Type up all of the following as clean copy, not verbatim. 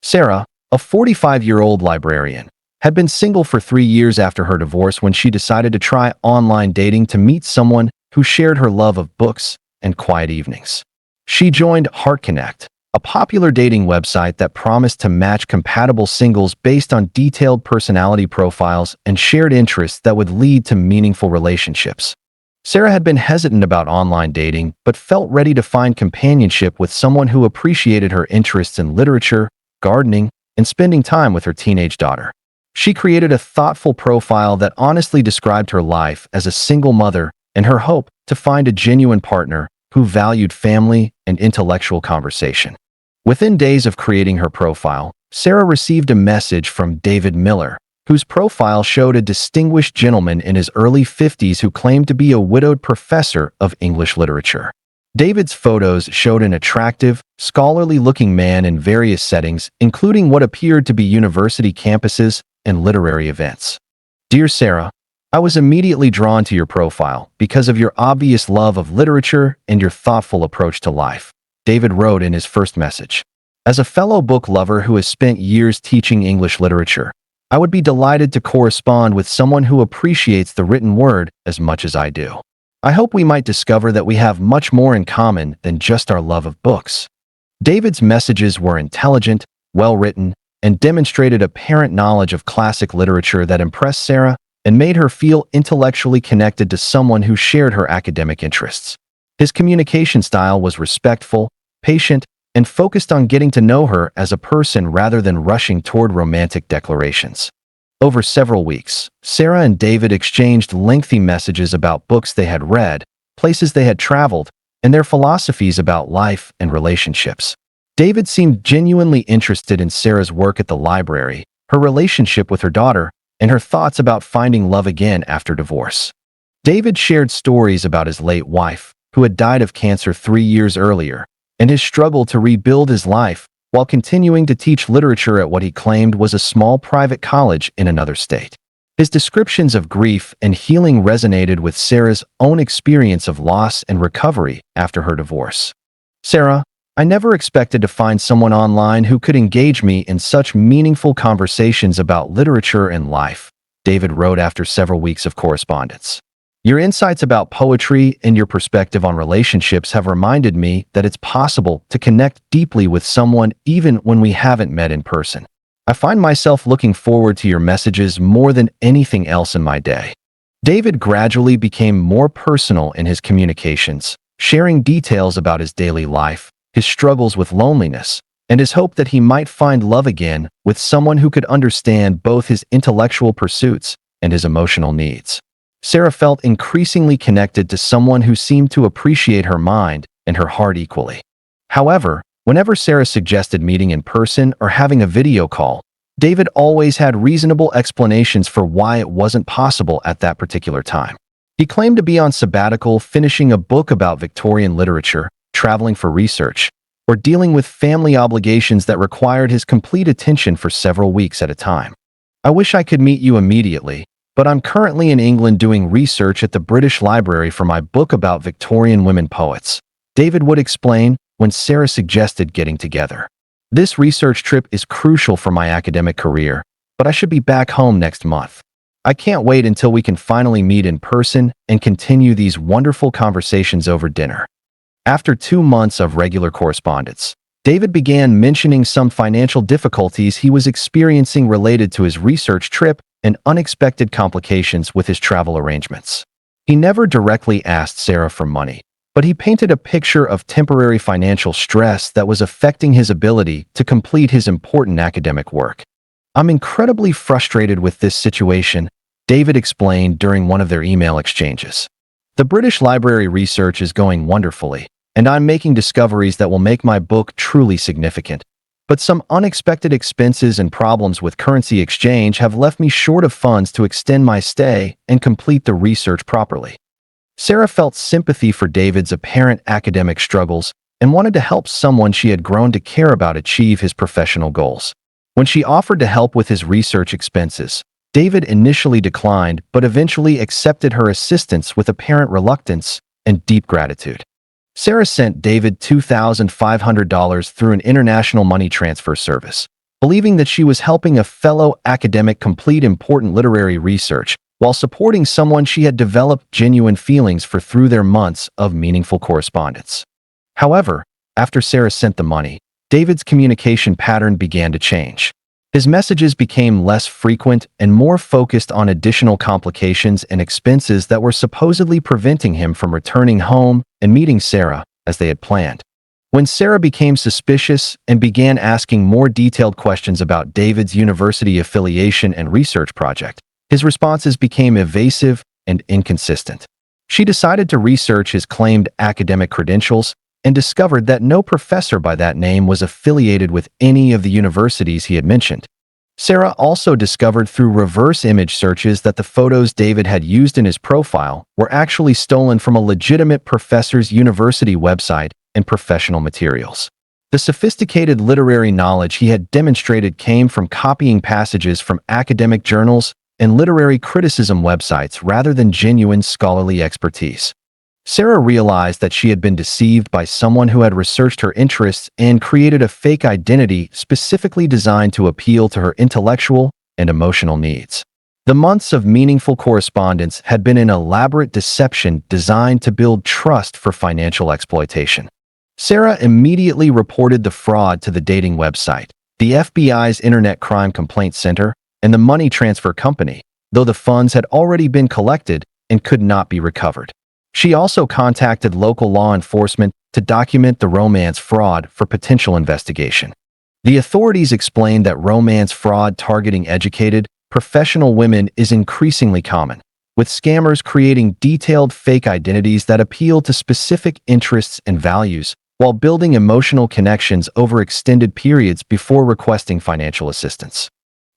Sarah, a 45-year-old librarian, had been single for 3 years after her divorce when she decided to try online dating to meet someone who shared her love of books and quiet evenings. She joined HeartConnect, a popular dating website that promised to match compatible singles based on detailed personality profiles and shared interests that would lead to meaningful relationships. Sarah had been hesitant about online dating, but felt ready to find companionship with someone who appreciated her interests in literature, gardening, and spending time with her teenage daughter. She created a thoughtful profile that honestly described her life as a single mother and her hope to find a genuine partner who valued family and intellectual conversation. Within days of creating her profile, Sarah received a message from David Miller, whose profile showed a distinguished gentleman in his early 50s who claimed to be a widowed professor of English literature. David's photos showed an attractive, scholarly-looking man in various settings, including what appeared to be university campuses and literary events. Dear Sarah, I was immediately drawn to your profile because of your obvious love of literature and your thoughtful approach to life, David wrote in his first message. As a fellow book lover who has spent years teaching English literature, I would be delighted to correspond with someone who appreciates the written word as much as I do. I hope we might discover that we have much more in common than just our love of books. David's messages were intelligent, well-written, and demonstrated apparent knowledge of classic literature that impressed Sarah and made her feel intellectually connected to someone who shared her academic interests. His communication style was respectful, patient, and focused on getting to know her as a person rather than rushing toward romantic declarations. Over several weeks, Sarah and David exchanged lengthy messages about books they had read, places they had traveled, and their philosophies about life and relationships. David seemed genuinely interested in Sarah's work at the library, her relationship with her daughter, and her thoughts about finding love again after divorce. David shared stories about his late wife, who had died of cancer 3 years earlier, and his struggle to rebuild his life while continuing to teach literature at what he claimed was a small private college in another state. His descriptions of grief and healing resonated with Sarah's own experience of loss and recovery after her divorce. Sarah, I never expected to find someone online who could engage me in such meaningful conversations about literature and life, David wrote after several weeks of correspondence. Your insights about poetry and your perspective on relationships have reminded me that it's possible to connect deeply with someone even when we haven't met in person. I find myself looking forward to your messages more than anything else in my day. David gradually became more personal in his communications, sharing details about his daily life, his struggles with loneliness, and his hope that he might find love again with someone who could understand both his intellectual pursuits and his emotional needs. Sarah felt increasingly connected to someone who seemed to appreciate her mind and her heart equally. However, whenever Sarah suggested meeting in person or having a video call, David always had reasonable explanations for why it wasn't possible at that particular time. He claimed to be on sabbatical, finishing a book about Victorian literature, traveling for research, or dealing with family obligations that required his complete attention for several weeks at a time. I wish I could meet you immediately, but I'm currently in England doing research at the British Library for my book about Victorian women poets, David would explain when Sarah suggested getting together. This research trip is crucial for my academic career, but I should be back home next month. I can't wait until we can finally meet in person and continue these wonderful conversations over dinner. After 2 months of regular correspondence, David began mentioning some financial difficulties he was experiencing related to his research trip and unexpected complications with his travel arrangements. He never directly asked Sarah for money, but he painted a picture of temporary financial stress that was affecting his ability to complete his important academic work. I'm incredibly frustrated with this situation, David explained during one of their email exchanges. The British Library research is going wonderfully, and I'm making discoveries that will make my book truly significant. But some unexpected expenses and problems with currency exchange have left me short of funds to extend my stay and complete the research properly. Sarah felt sympathy for David's apparent academic struggles and wanted to help someone she had grown to care about achieve his professional goals. When she offered to help with his research expenses, David initially declined but eventually accepted her assistance with apparent reluctance and deep gratitude. Sarah sent David $2,500 through an international money transfer service, believing that she was helping a fellow academic complete important literary research while supporting someone she had developed genuine feelings for through their months of meaningful correspondence. However, after Sarah sent the money, David's communication pattern began to change. His messages became less frequent and more focused on additional complications and expenses that were supposedly preventing him from returning home and meeting Sarah as they had planned. When Sarah became suspicious and began asking more detailed questions about David's university affiliation and research project, his responses became evasive and inconsistent. She decided to research his claimed academic credentials and discovered that no professor by that name was affiliated with any of the universities he had mentioned. Sarah also discovered through reverse image searches that the photos David had used in his profile were actually stolen from a legitimate professor's university website and professional materials. The sophisticated literary knowledge he had demonstrated came from copying passages from academic journals and literary criticism websites rather than genuine scholarly expertise. Sarah realized that she had been deceived by someone who had researched her interests and created a fake identity specifically designed to appeal to her intellectual and emotional needs. The months of meaningful correspondence had been an elaborate deception designed to build trust for financial exploitation. Sarah immediately reported the fraud to the dating website, the FBI's Internet Crime Complaint Center, and the money transfer company, though the funds had already been collected and could not be recovered. She also contacted local law enforcement to document the romance fraud for potential investigation. The authorities explained that romance fraud targeting educated, professional women is increasingly common, with scammers creating detailed fake identities that appeal to specific interests and values while building emotional connections over extended periods before requesting financial assistance.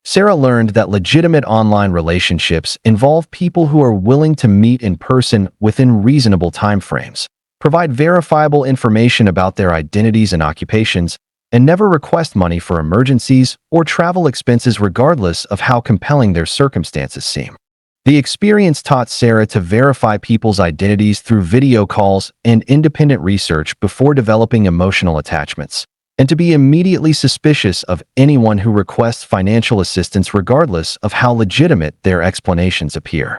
Sarah learned that legitimate online relationships involve people who are willing to meet in person within reasonable timeframes, provide verifiable information about their identities and occupations, and never request money for emergencies or travel expenses regardless of how compelling their circumstances seem. The experience taught Sarah to verify people's identities through video calls and independent research before developing emotional attachments, and to be immediately suspicious of anyone who requests financial assistance regardless of how legitimate their explanations appear.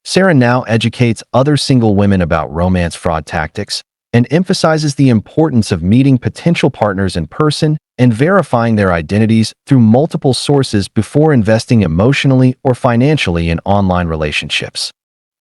Sarah now educates other single women about romance fraud tactics and emphasizes the importance of meeting potential partners in person and verifying their identities through multiple sources before investing emotionally or financially in online relationships.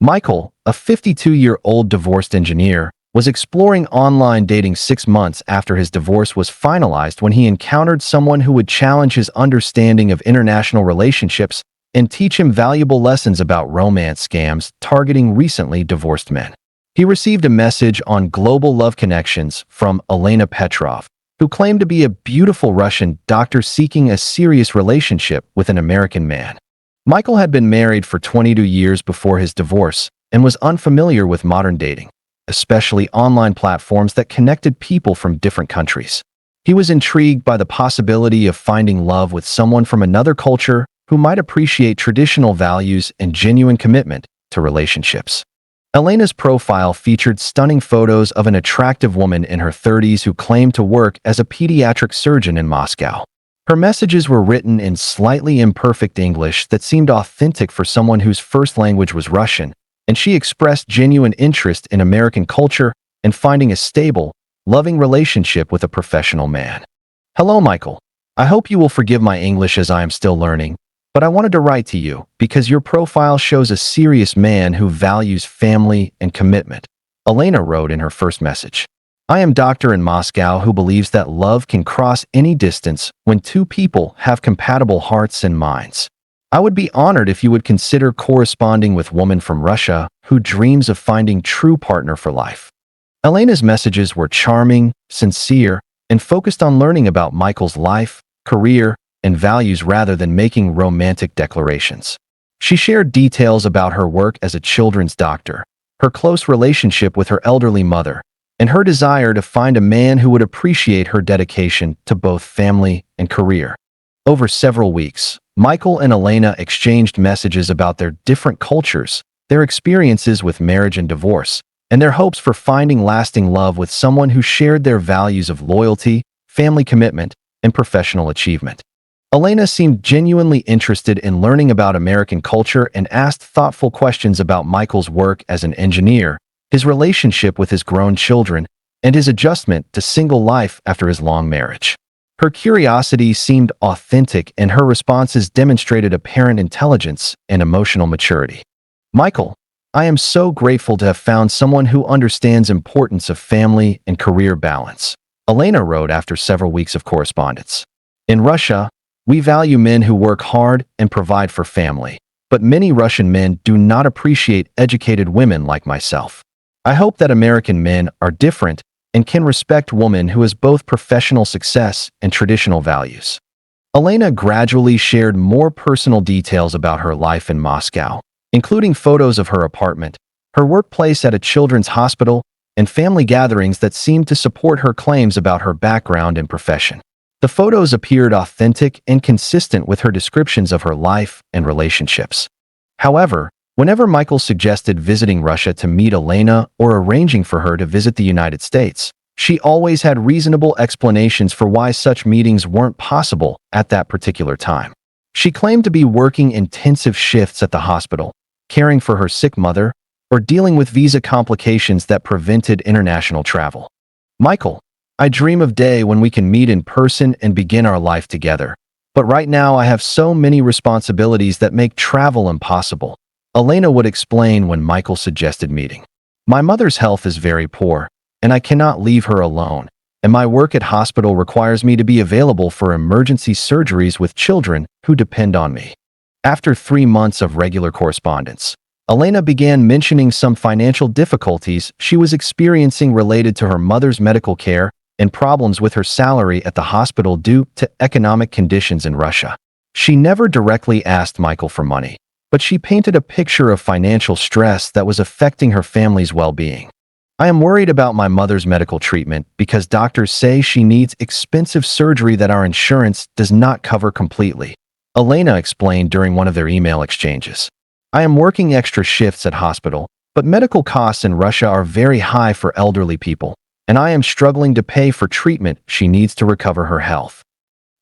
Michael, a 52-year-old divorced engineer, was exploring online dating 6 months after his divorce was finalized when he encountered someone who would challenge his understanding of international relationships and teach him valuable lessons about romance scams targeting recently divorced men. He received a message on Global Love Connections from Elena Petrov, who claimed to be a beautiful Russian doctor seeking a serious relationship with an American man. Michael had been married for 22 years before his divorce and was unfamiliar with modern dating, especially online platforms that connected people from different countries. He was intrigued by the possibility of finding love with someone from another culture who might appreciate traditional values and genuine commitment to relationships. Elena's profile featured stunning photos of an attractive woman in her 30s who claimed to work as a pediatric surgeon in Moscow. Her messages were written in slightly imperfect English that seemed authentic for someone whose first language was Russian, and she expressed genuine interest in American culture and finding a stable, loving relationship with a professional man. Hello, Michael. I hope you will forgive my English as I am still learning, but I wanted to write to you because your profile shows a serious man who values family and commitment, Elena wrote in her first message. I am a doctor in Moscow who believes that love can cross any distance when two people have compatible hearts and minds. I would be honored if you would consider corresponding with a woman from Russia who dreams of finding true partner for life. Elena's messages were charming, sincere, and focused on learning about Michael's life, career, and values rather than making romantic declarations. She shared details about her work as a children's doctor, her close relationship with her elderly mother, and her desire to find a man who would appreciate her dedication to both family and career. Over several weeks, Michael and Elena exchanged messages about their different cultures, their experiences with marriage and divorce, and their hopes for finding lasting love with someone who shared their values of loyalty, family commitment, and professional achievement. Elena seemed genuinely interested in learning about American culture and asked thoughtful questions about Michael's work as an engineer, his relationship with his grown children, and his adjustment to single life after his long marriage. Her curiosity seemed authentic, and her responses demonstrated apparent intelligence and emotional maturity. Michael, I am so grateful to have found someone who understands the importance of family and career balance, Elena wrote after several weeks of correspondence. In Russia, we value men who work hard and provide for family, but many Russian men do not appreciate educated women like myself. I hope that American men are different and can respect women who has both professional success and traditional values. Elena gradually shared more personal details about her life in Moscow, including photos of her apartment, her workplace at a children's hospital, and family gatherings that seemed to support her claims about her background and profession. The photos appeared authentic and consistent with her descriptions of her life and relationships. However, whenever Michael suggested visiting Russia to meet Elena or arranging for her to visit the United States, she always had reasonable explanations for why such meetings weren't possible at that particular time. She claimed to be working intensive shifts at the hospital, caring for her sick mother, or dealing with visa complications that prevented international travel. Michael, I dream of a day when we can meet in person and begin our life together. But right now I have so many responsibilities that make travel impossible, Elena would explain when Michael suggested meeting. My mother's health is very poor, and I cannot leave her alone, and my work at hospital requires me to be available for emergency surgeries with children who depend on me. After 3 months of regular correspondence, Elena began mentioning some financial difficulties she was experiencing related to her mother's medical care and problems with her salary at the hospital due to economic conditions in Russia. She never directly asked Michael for money, but she painted a picture of financial stress that was affecting her family's well-being. I am worried about my mother's medical treatment because doctors say she needs expensive surgery that our insurance does not cover completely, Elena explained during one of their email exchanges. I am working extra shifts at hospital, but medical costs in Russia are very high for elderly people, and I am struggling to pay for treatment she needs to recover her health.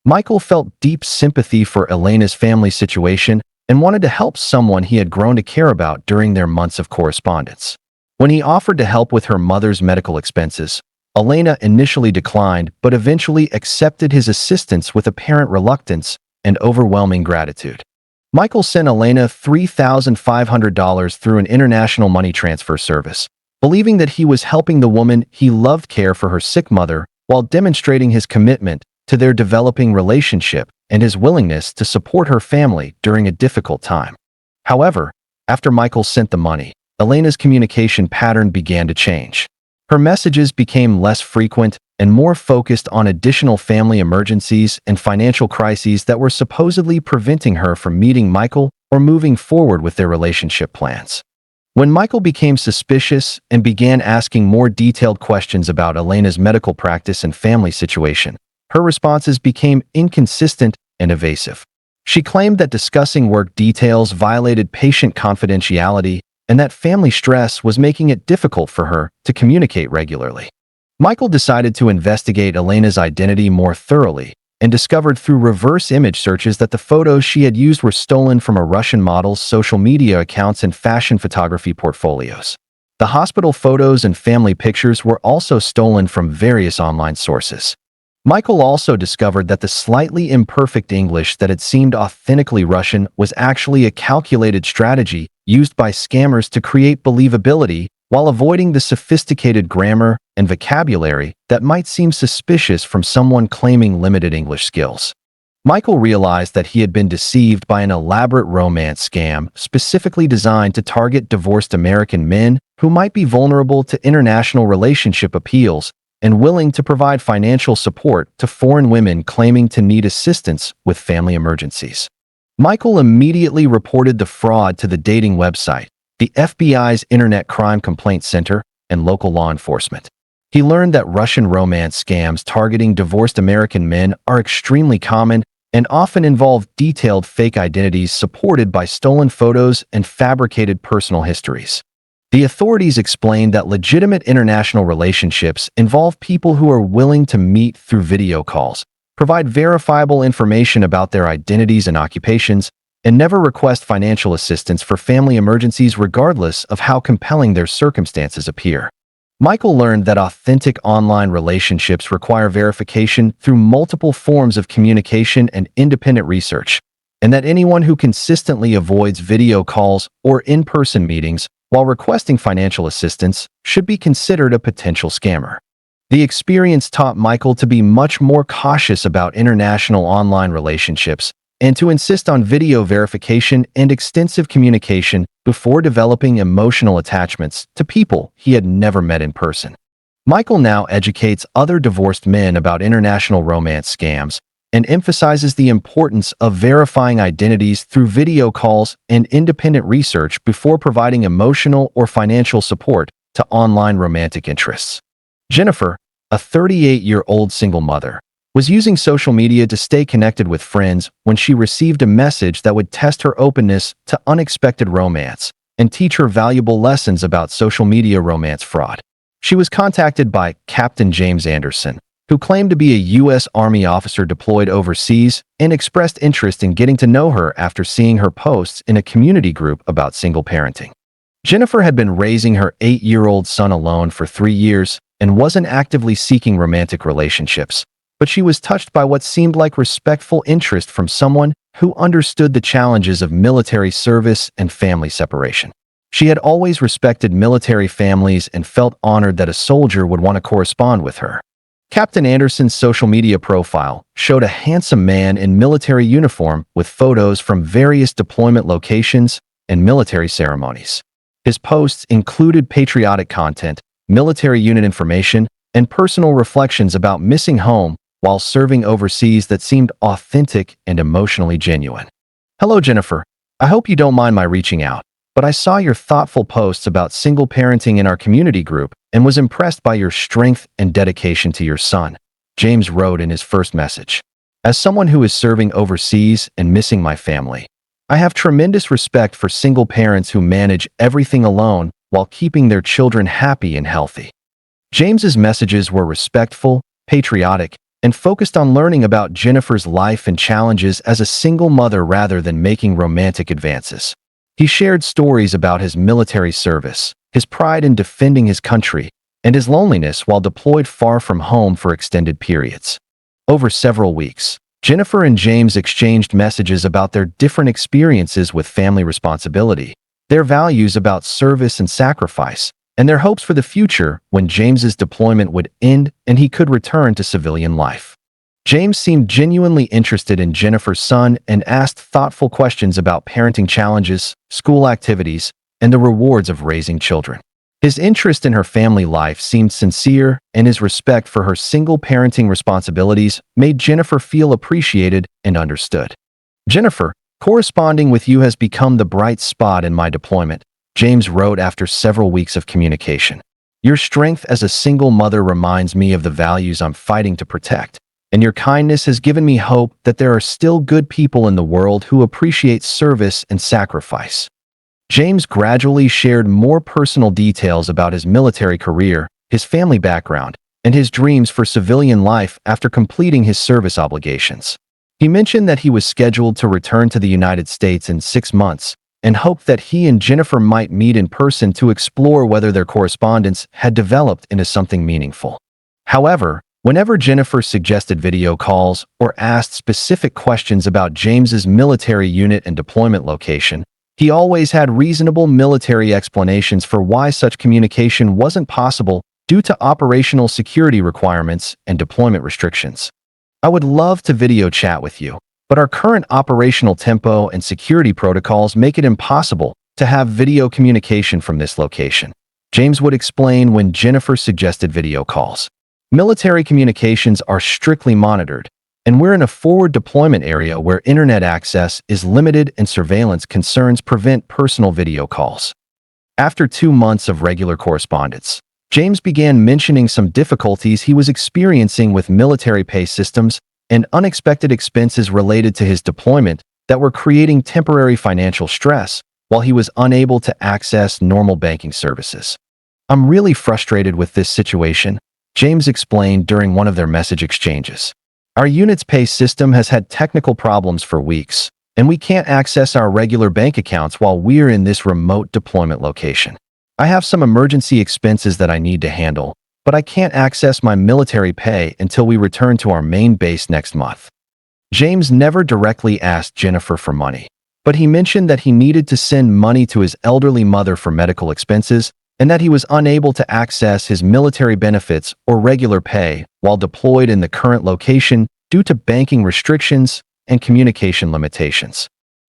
Michael felt deep sympathy for Elena's family situation and wanted to help someone he had grown to care about during their months of correspondence. When he offered to help with her mother's medical expenses, Elena initially declined but eventually accepted his assistance with apparent reluctance and overwhelming gratitude. Michael sent Elena $3,500 through an international money transfer service, believing that he was helping the woman he loved care for her sick mother while demonstrating his commitment to their developing relationship and his willingness to support her family during a difficult time. However, after Michael sent the money, Elena's communication pattern began to change. Her messages became less frequent and more focused on additional family emergencies and financial crises that were supposedly preventing her from meeting Michael or moving forward with their relationship plans. When Michael became suspicious and began asking more detailed questions about Elena's medical practice and family situation, her responses became inconsistent and evasive. She claimed that discussing work details violated patient confidentiality and that family stress was making it difficult for her to communicate regularly. Michael decided to investigate Elena's identity more thoroughly and discovered through reverse image searches that the photos she had used were stolen from a Russian model's social media accounts and fashion photography portfolios. The hospital photos and family pictures were also stolen from various online sources. Michael also discovered that the slightly imperfect English that had seemed authentically Russian was actually a calculated strategy used by scammers to create believability while avoiding the sophisticated grammar and vocabulary that might seem suspicious from someone claiming limited English skills. Michael realized that he had been deceived by an elaborate romance scam specifically designed to target divorced American men who might be vulnerable to international relationship appeals and willing to provide financial support to foreign women claiming to need assistance with family emergencies. Michael immediately reported the fraud to the dating website, the FBI's Internet Crime Complaint Center, and local law enforcement. He learned that Russian romance scams targeting divorced American men are extremely common and often involve detailed fake identities supported by stolen photos and fabricated personal histories. The authorities explained that legitimate international relationships involve people who are willing to meet through video calls, provide verifiable information about their identities and occupations, and never request financial assistance for family emergencies regardless of how compelling their circumstances appear. Michael learned that authentic online relationships require verification through multiple forms of communication and independent research, and that anyone who consistently avoids video calls or in-person meetings while requesting financial assistance should be considered a potential scammer. The experience taught Michael to be much more cautious about international online relationships and to insist on video verification and extensive communication before developing emotional attachments to people he had never met in person. Michael now educates other divorced men about international romance scams and emphasizes the importance of verifying identities through video calls and independent research before providing emotional or financial support to online romantic interests. Jennifer, a 38-year-old single mother, was using social media to stay connected with friends when she received a message that would test her openness to unexpected romance and teach her valuable lessons about social media romance fraud. She was contacted by Captain James Anderson, who claimed to be a U.S. Army officer deployed overseas and expressed interest in getting to know her after seeing her posts in a community group about single parenting. Jennifer had been raising her 8-year-old son alone for 3 years and wasn't actively seeking romantic relationships, but she was touched by what seemed like respectful interest from someone who understood the challenges of military service and family separation. She had always respected military families and felt honored that a soldier would want to correspond with her. Captain Anderson's social media profile showed a handsome man in military uniform with photos from various deployment locations and military ceremonies. His posts included patriotic content, military unit information, and personal reflections about missing home while serving overseas that seemed authentic and emotionally genuine. Hello, Jennifer. I hope you don't mind my reaching out, but I saw your thoughtful posts about single parenting in our community group and was impressed by your strength and dedication to your son, James wrote in his first message. As someone who is serving overseas and missing my family, I have tremendous respect for single parents who manage everything alone while keeping their children happy and healthy. James's messages were respectful, patriotic, and focused on learning about Jennifer's life and challenges as a single mother rather than making romantic advances. He shared stories about his military service, his pride in defending his country, and his loneliness while deployed far from home for extended periods. Over several weeks, Jennifer and James exchanged messages about their different experiences with family responsibility, their values about service and sacrifice, and their hopes for the future when James's deployment would end and he could return to civilian life. James seemed genuinely interested in Jennifer's son and asked thoughtful questions about parenting challenges, school activities, and the rewards of raising children. His interest in her family life seemed sincere, and his respect for her single parenting responsibilities made Jennifer feel appreciated and understood. Jennifer, corresponding with you has become the bright spot in my deployment, James wrote after several weeks of communication. Your strength as a single mother reminds me of the values I'm fighting to protect, and your kindness has given me hope that there are still good people in the world who appreciate service and sacrifice. James gradually shared more personal details about his military career, his family background, and his dreams for civilian life after completing his service obligations. He mentioned that he was scheduled to return to the United States in 6 months, and hoped that he and Jennifer might meet in person to explore whether their correspondence had developed into something meaningful. However, whenever Jennifer suggested video calls or asked specific questions about James's military unit and deployment location, he always had reasonable military explanations for why such communication wasn't possible due to operational security requirements and deployment restrictions. I would love to video chat with you, but our current operational tempo and security protocols make it impossible to have video communication from this location, James would explain when Jennifer suggested video calls. Military communications are strictly monitored, and we're in a forward deployment area where internet access is limited and surveillance concerns prevent personal video calls. After 2 months of regular correspondence, James began mentioning some difficulties he was experiencing with military pay systems and unexpected expenses related to his deployment that were creating temporary financial stress while he was unable to access normal banking services. I'm really frustrated with this situation, James explained during one of their message exchanges. Our unit's pay system has had technical problems for weeks, and we can't access our regular bank accounts while we're in this remote deployment location. I have some emergency expenses that I need to handle, but I can't access my military pay until we return to our main base next month. James never directly asked Jennifer for money, but he mentioned that he needed to send money to his elderly mother for medical expenses and that he was unable to access his military benefits or regular pay while deployed in the current location due to banking restrictions and communication limitations.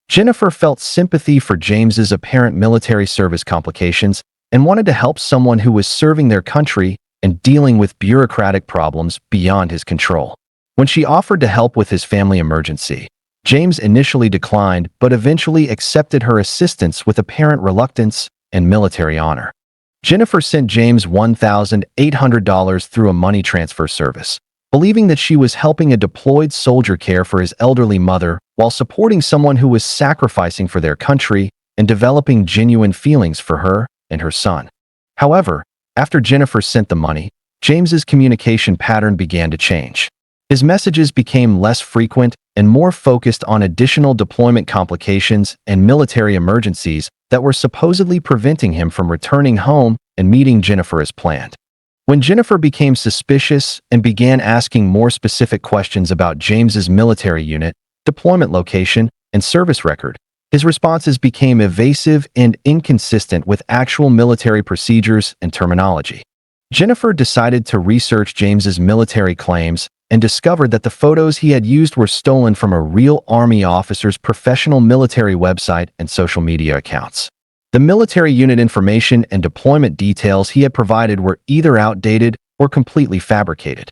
Jennifer felt sympathy for James's apparent military service complications and wanted to help someone who was serving their country and dealing with bureaucratic problems beyond his control. When she offered to help with his family emergency, James initially declined but eventually accepted her assistance with apparent reluctance and military honor. Jennifer sent James $1,800 through a money transfer service, believing that she was helping a deployed soldier care for his elderly mother while supporting someone who was sacrificing for their country and developing genuine feelings for her and her son. However, after Jennifer sent the money, James's communication pattern began to change. His messages became less frequent and more focused on additional deployment complications and military emergencies that were supposedly preventing him from returning home and meeting Jennifer as planned. When Jennifer became suspicious and began asking more specific questions about James's military unit, deployment location, and service record, his responses became evasive and inconsistent with actual military procedures and terminology. Jennifer decided to research James's military claims and discovered that the photos he had used were stolen from a real Army officer's professional military website and social media accounts. The military unit information and deployment details he had provided were either outdated or completely fabricated.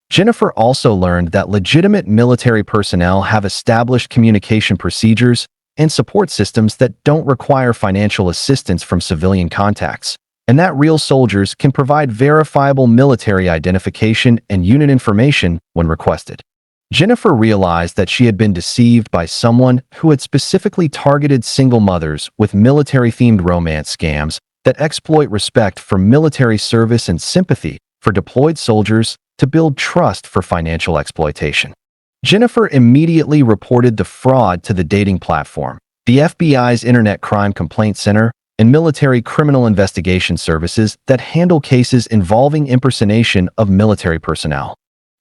Jennifer also learned that legitimate military personnel have established communication procedures and support systems that don't require financial assistance from civilian contacts, and that real soldiers can provide verifiable military identification and unit information when requested. Jennifer realized that she had been deceived by someone who had specifically targeted single mothers with military-themed romance scams that exploit respect for military service and sympathy for deployed soldiers to build trust for financial exploitation. Jennifer immediately reported the fraud to the dating platform, the FBI's Internet Crime Complaint Center, and military criminal investigation services that handle cases involving impersonation of military personnel.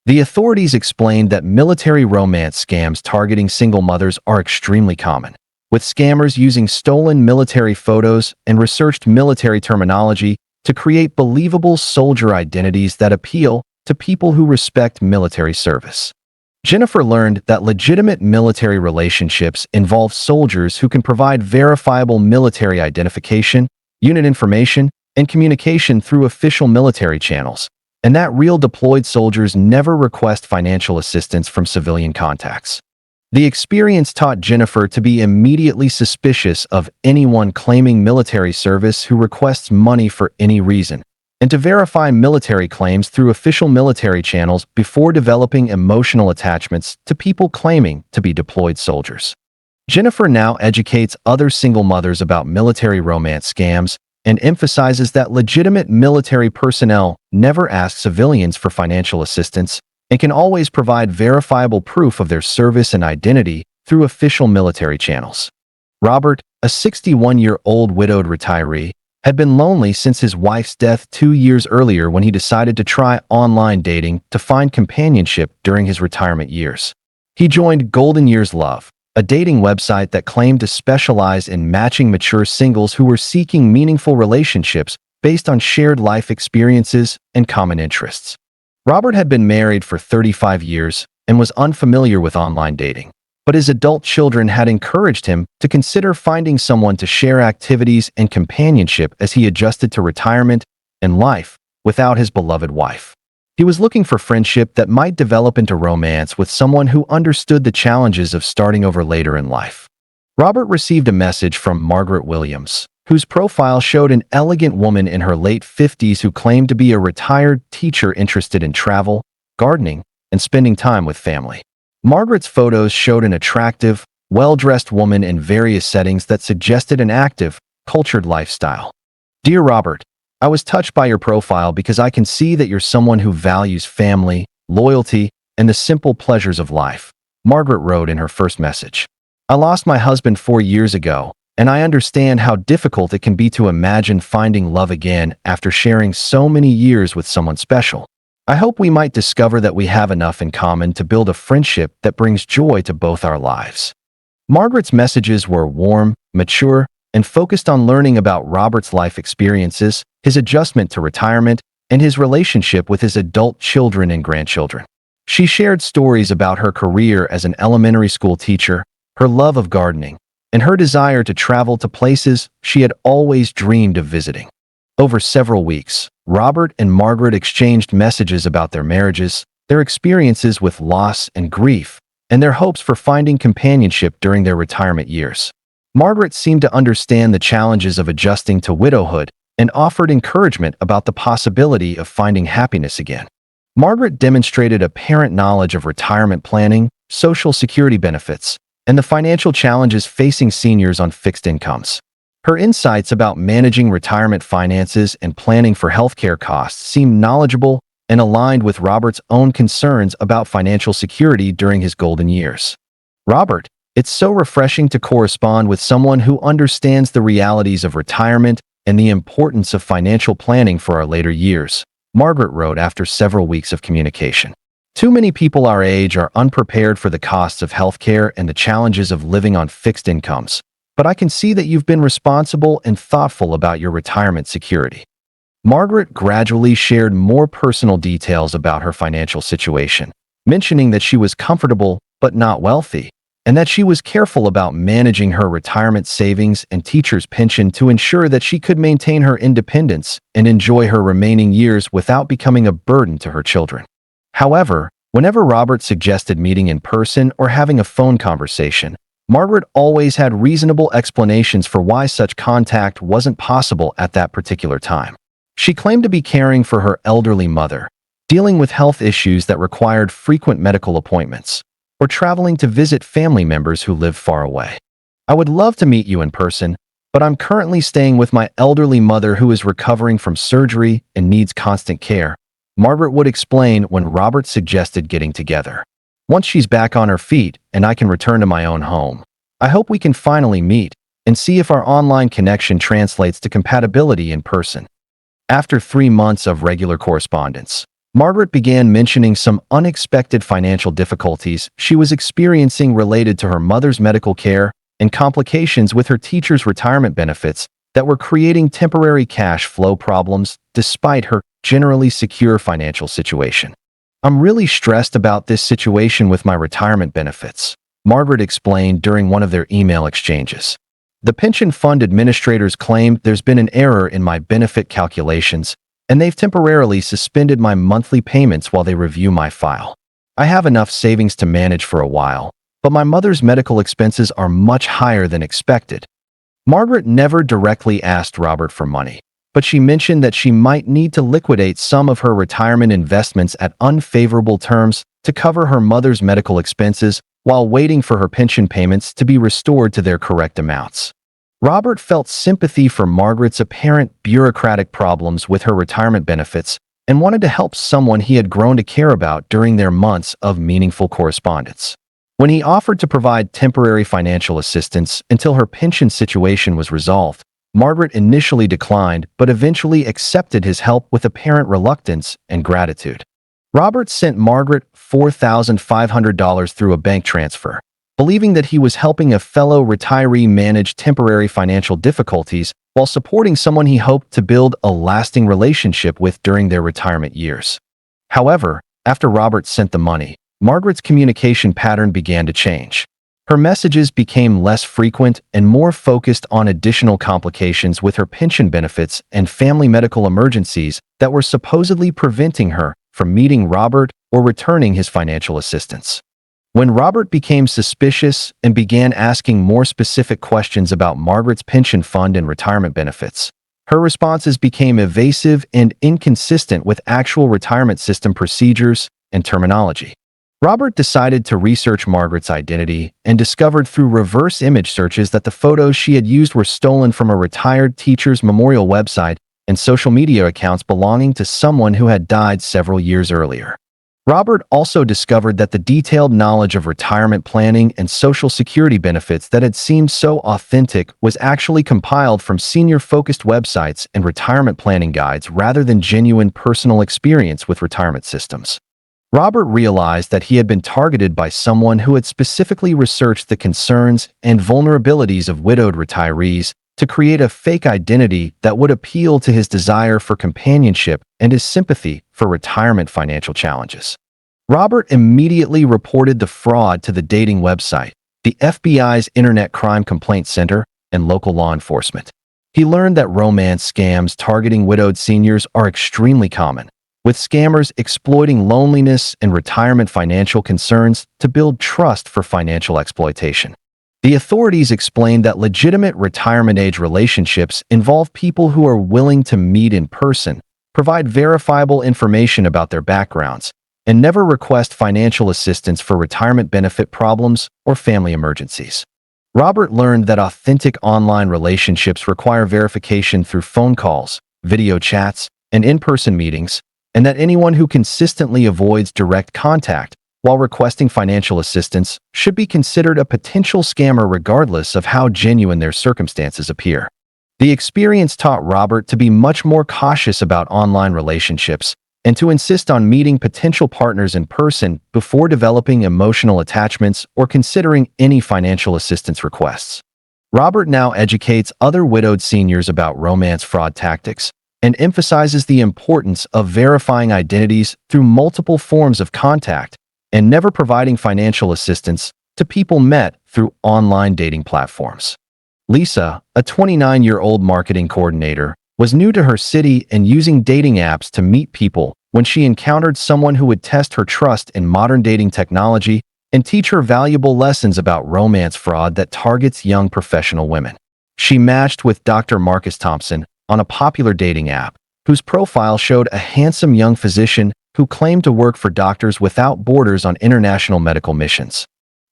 The authorities explained that military romance scams targeting single mothers are extremely common, with scammers using stolen military photos and researched military terminology to create believable soldier identities that appeal to people who respect military service. Jennifer learned that legitimate military relationships involve soldiers who can provide verifiable military identification, unit information, and communication through official military channels, and that real deployed soldiers never request financial assistance from civilian contacts. The experience taught Jennifer to be immediately suspicious of anyone claiming military service who requests money for any reason, and to verify military claims through official military channels before developing emotional attachments to people claiming to be deployed soldiers. Jennifer now educates other single mothers about military romance scams and emphasizes that legitimate military personnel never ask civilians for financial assistance and can always provide verifiable proof of their service and identity through official military channels. Robert, a 61-year-old widowed retiree, had been lonely since his wife's death 2 years earlier when he decided to try online dating to find companionship during his retirement years. He joined Golden Years Love, a dating website that claimed to specialize in matching mature singles who were seeking meaningful relationships based on shared life experiences and common interests. Robert had been married for 35 years and was unfamiliar with online dating, but his adult children had encouraged him to consider finding someone to share activities and companionship as he adjusted to retirement and life without his beloved wife. He was looking for friendship that might develop into romance with someone who understood the challenges of starting over later in life. Robert received a message from Margaret Williams, whose profile showed an elegant woman in her late 50s who claimed to be a retired teacher interested in travel, gardening, and spending time with family. Margaret's photos showed an attractive, well-dressed woman in various settings that suggested an active, cultured lifestyle. Dear Robert, I was touched by your profile because I can see that you're someone who values family, loyalty, and the simple pleasures of life. Margaret wrote in her first message. I lost my husband 4 years ago, and I understand how difficult it can be to imagine finding love again after sharing so many years with someone special. I hope we might discover that we have enough in common to build a friendship that brings joy to both our lives. Margaret's messages were warm, mature, and focused on learning about Robert's life experiences, his adjustment to retirement, and his relationship with his adult children and grandchildren. She shared stories about her career as an elementary school teacher, her love of gardening, and her desire to travel to places she had always dreamed of visiting. Over several weeks, Robert and Margaret exchanged messages about their marriages, their experiences with loss and grief, and their hopes for finding companionship during their retirement years. Margaret seemed to understand the challenges of adjusting to widowhood and offered encouragement about the possibility of finding happiness again. Margaret demonstrated apparent knowledge of retirement planning, Social Security benefits, and the financial challenges facing seniors on fixed incomes. Her insights about managing retirement finances and planning for healthcare costs seemed knowledgeable and aligned with Robert's own concerns about financial security during his golden years. Robert, it's so refreshing to correspond with someone who understands the realities of retirement and the importance of financial planning for our later years, Margaret wrote after several weeks of communication. Too many people our age are unprepared for the costs of healthcare and the challenges of living on fixed incomes, but I can see that you've been responsible and thoughtful about your retirement security. Margaret gradually shared more personal details about her financial situation, mentioning that she was comfortable but not wealthy, and that she was careful about managing her retirement savings and teacher's pension to ensure that she could maintain her independence and enjoy her remaining years without becoming a burden to her children. However, whenever Robert suggested meeting in person or having a phone conversation, Margaret always had reasonable explanations for why such contact wasn't possible at that particular time. She claimed to be caring for her elderly mother, dealing with health issues that required frequent medical appointments, or traveling to visit family members who live far away. I would love to meet you in person, but I'm currently staying with my elderly mother who is recovering from surgery and needs constant care, Margaret would explain when Robert suggested getting together. Once she's back on her feet and I can return to my own home, I hope we can finally meet and see if our online connection translates to compatibility in person. After 3 months of regular correspondence, Margaret began mentioning some unexpected financial difficulties she was experiencing related to her mother's medical care and complications with her teacher's retirement benefits that were creating temporary cash flow problems despite her generally secure financial situation. I'm really stressed about this situation with my retirement benefits, Margaret explained during one of their email exchanges. The pension fund administrators claimed there's been an error in my benefit calculations, and they've temporarily suspended my monthly payments while they review my file. I have enough savings to manage for a while, but my mother's medical expenses are much higher than expected. Margaret never directly asked Robert for money, but she mentioned that she might need to liquidate some of her retirement investments at unfavorable terms to cover her mother's medical expenses while waiting for her pension payments to be restored to their correct amounts. Robert felt sympathy for Margaret's apparent bureaucratic problems with her retirement benefits and wanted to help someone he had grown to care about during their months of meaningful correspondence. When he offered to provide temporary financial assistance until her pension situation was resolved, Margaret initially declined but eventually accepted his help with apparent reluctance and gratitude. Robert sent Margaret $4,500 through a bank transfer, believing that he was helping a fellow retiree manage temporary financial difficulties while supporting someone he hoped to build a lasting relationship with during their retirement years. However, after Robert sent the money, Margaret's communication pattern began to change. Her messages became less frequent and more focused on additional complications with her pension benefits and family medical emergencies that were supposedly preventing her from meeting Robert or returning his financial assistance. When Robert became suspicious and began asking more specific questions about Margaret's pension fund and retirement benefits, her responses became evasive and inconsistent with actual retirement system procedures and terminology. Robert decided to research Margaret's identity and discovered through reverse image searches that the photos she had used were stolen from a retired teacher's memorial website and social media accounts belonging to someone who had died several years earlier. Robert also discovered that the detailed knowledge of retirement planning and Social Security benefits that had seemed so authentic was actually compiled from senior-focused websites and retirement planning guides rather than genuine personal experience with retirement systems. Robert realized that he had been targeted by someone who had specifically researched the concerns and vulnerabilities of widowed retirees to create a fake identity that would appeal to his desire for companionship and his sympathy for retirement financial challenges. Robert immediately reported the fraud to the dating website, the FBI's Internet Crime Complaint Center, and local law enforcement. He learned that romance scams targeting widowed seniors are extremely common, with scammers exploiting loneliness and retirement financial concerns to build trust for financial exploitation. The authorities explained that legitimate retirement-age relationships involve people who are willing to meet in person, provide verifiable information about their backgrounds, and never request financial assistance for retirement benefit problems or family emergencies. Robert learned that authentic online relationships require verification through phone calls, video chats, and in-person meetings, and that anyone who consistently avoids direct contact while requesting financial assistance should be considered a potential scammer regardless of how genuine their circumstances appear. The experience taught Robert to be much more cautious about online relationships and to insist on meeting potential partners in person before developing emotional attachments or considering any financial assistance requests. Robert now educates other widowed seniors about romance fraud tactics and emphasizes the importance of verifying identities through multiple forms of contact and never providing financial assistance to people met through online dating platforms. Lisa, a 29-year-old marketing coordinator, was new to her city and using dating apps to meet people when she encountered someone who would test her trust in modern dating technology and teach her valuable lessons about romance fraud that targets young professional women. She matched with Dr. Marcus Thompson on a popular dating app, whose profile showed a handsome young physician who claimed to work for Doctors Without Borders on international medical missions.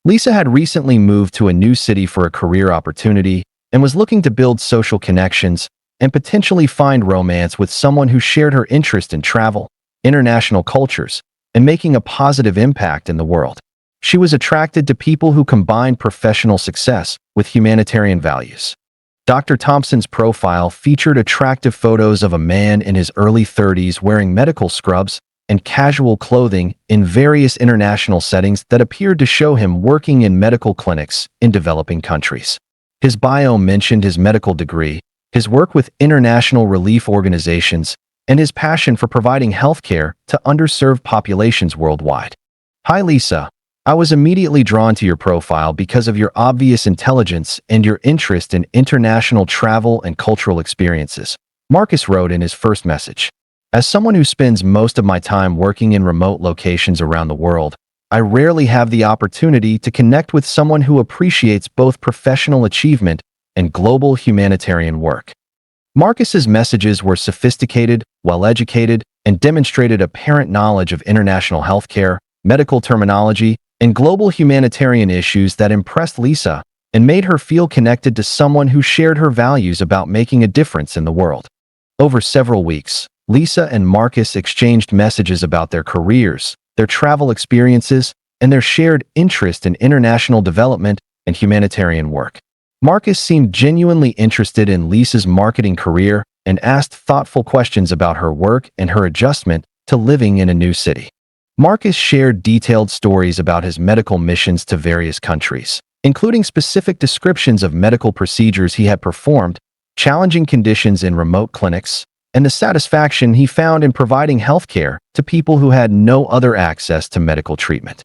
Lisa had recently moved to a new city for a career opportunity and was looking to build social connections and potentially find romance with someone who shared her interest in travel, international cultures, and making a positive impact in the world. She was attracted to people who combined professional success with humanitarian values. Dr. Thompson's profile featured attractive photos of a man in his early 30s wearing medical scrubs and casual clothing in various international settings that appeared to show him working in medical clinics in developing countries. His bio mentioned his medical degree, his work with international relief organizations, and his passion for providing healthcare to underserved populations worldwide. Hi Lisa, I was immediately drawn to your profile because of your obvious intelligence and your interest in international travel and cultural experiences, Marcus wrote in his first message. As someone who spends most of my time working in remote locations around the world, I rarely have the opportunity to connect with someone who appreciates both professional achievement and global humanitarian work. Marcus's messages were sophisticated, well-educated, and demonstrated apparent knowledge of international healthcare, medical terminology, and global humanitarian issues that impressed Lisa and made her feel connected to someone who shared her values about making a difference in the world. Over several weeks, Lisa and Marcus exchanged messages about their careers, their travel experiences, and their shared interest in international development and humanitarian work. Marcus seemed genuinely interested in Lisa's marketing career and asked thoughtful questions about her work and her adjustment to living in a new city. Marcus shared detailed stories about his medical missions to various countries, including specific descriptions of medical procedures he had performed, challenging conditions in remote clinics, and the satisfaction he found in providing healthcare to people who had no other access to medical treatment.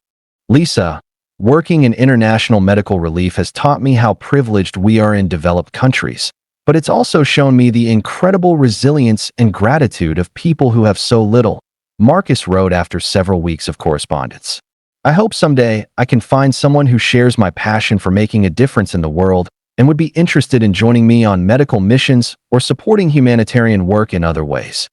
Lisa, working in international medical relief has taught me how privileged we are in developed countries, but it's also shown me the incredible resilience and gratitude of people who have so little, Marcus wrote after several weeks of correspondence. I hope someday I can find someone who shares my passion for making a difference in the world and would be interested in joining me on medical missions or supporting humanitarian work in other ways.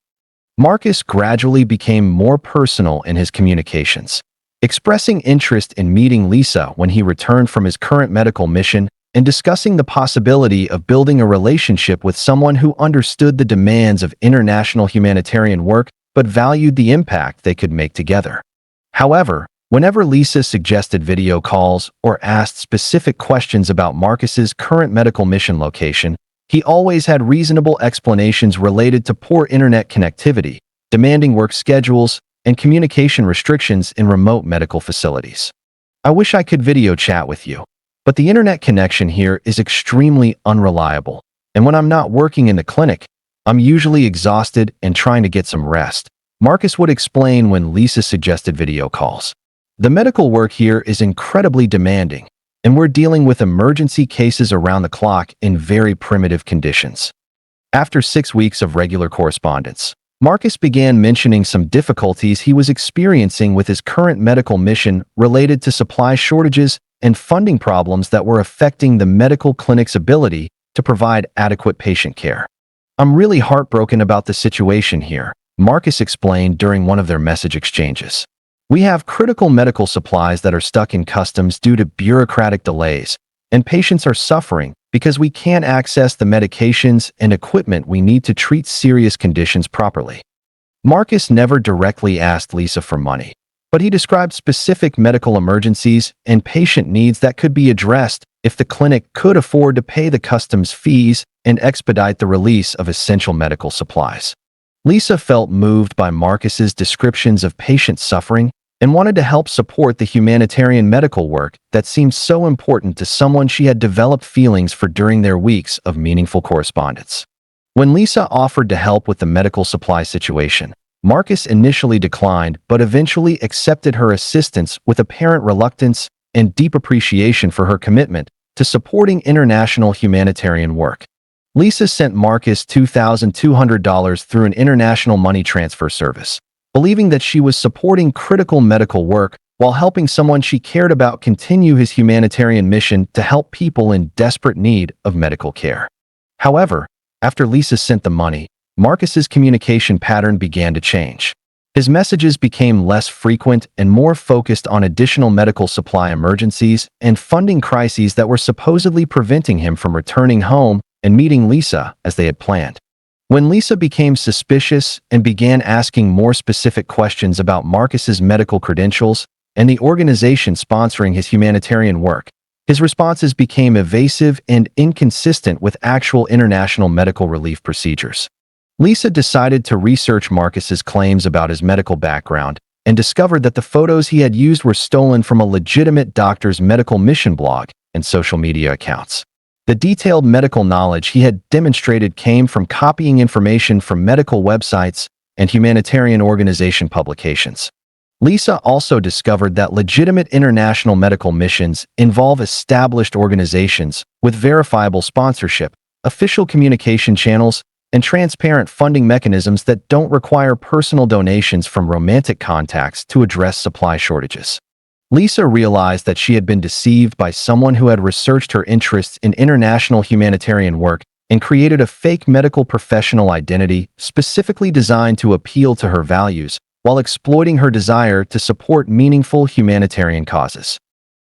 Marcus gradually became more personal in his communications, expressing interest in meeting Lisa when he returned from his current medical mission and discussing the possibility of building a relationship with someone who understood the demands of international humanitarian work but valued the impact they could make together. However, whenever Lisa suggested video calls or asked specific questions about Marcus's current medical mission location, he always had reasonable explanations related to poor internet connectivity, demanding work schedules, and communication restrictions in remote medical facilities. I wish I could video chat with you, but the internet connection here is extremely unreliable, and when I'm not working in the clinic, I'm usually exhausted and trying to get some rest, Marcus would explain when Lisa suggested video calls. The medical work here is incredibly demanding, and we're dealing with emergency cases around the clock in very primitive conditions. After 6 weeks of regular correspondence, Marcus began mentioning some difficulties he was experiencing with his current medical mission related to supply shortages and funding problems that were affecting the medical clinic's ability to provide adequate patient care. "I'm really heartbroken about the situation here," Marcus explained during one of their message exchanges. "We have critical medical supplies that are stuck in customs due to bureaucratic delays, and patients are suffering because we can't access the medications and equipment we need to treat serious conditions properly." Marcus never directly asked Lisa for money, but he described specific medical emergencies and patient needs that could be addressed if the clinic could afford to pay the customs fees and expedite the release of essential medical supplies. Lisa felt moved by Marcus's descriptions of patient suffering and wanted to help support the humanitarian medical work that seemed so important to someone she had developed feelings for during their weeks of meaningful correspondence. When Lisa offered to help with the medical supply situation, Marcus initially declined but eventually accepted her assistance with apparent reluctance and deep appreciation for her commitment to supporting international humanitarian work. Lisa sent Marcus $2,200 through an international money transfer service, believing that she was supporting critical medical work while helping someone she cared about continue his humanitarian mission to help people in desperate need of medical care. However, after Lisa sent the money, Marcus's communication pattern began to change. His messages became less frequent and more focused on additional medical supply emergencies and funding crises that were supposedly preventing him from returning home and meeting Lisa as they had planned. When Lisa became suspicious and began asking more specific questions about Marcus's medical credentials and the organization sponsoring his humanitarian work, his responses became evasive and inconsistent with actual international medical relief procedures. Lisa decided to research Marcus's claims about his medical background and discovered that the photos he had used were stolen from a legitimate doctor's medical mission blog and social media accounts. The detailed medical knowledge he had demonstrated came from copying information from medical websites and humanitarian organization publications. Lisa also discovered that legitimate international medical missions involve established organizations with verifiable sponsorship, official communication channels, and transparent funding mechanisms that don't require personal donations from romantic contacts to address supply shortages. Lisa realized that she had been deceived by someone who had researched her interests in international humanitarian work and created a fake medical professional identity specifically designed to appeal to her values while exploiting her desire to support meaningful humanitarian causes.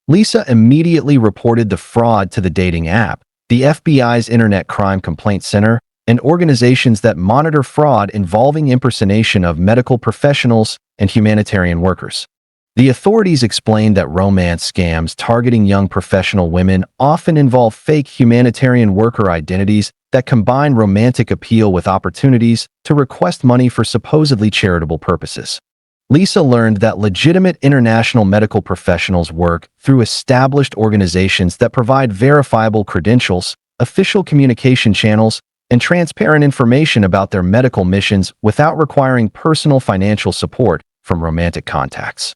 Lisa immediately reported the fraud to the dating app, the FBI's Internet Crime Complaint Center, and organizations that monitor fraud involving impersonation of medical professionals and humanitarian workers. The authorities explained that romance scams targeting young professional women often involve fake humanitarian worker identities that combine romantic appeal with opportunities to request money for supposedly charitable purposes. Lisa learned that legitimate international medical professionals work through established organizations that provide verifiable credentials, official communication channels, and transparent information about their medical missions without requiring personal financial support from romantic contacts.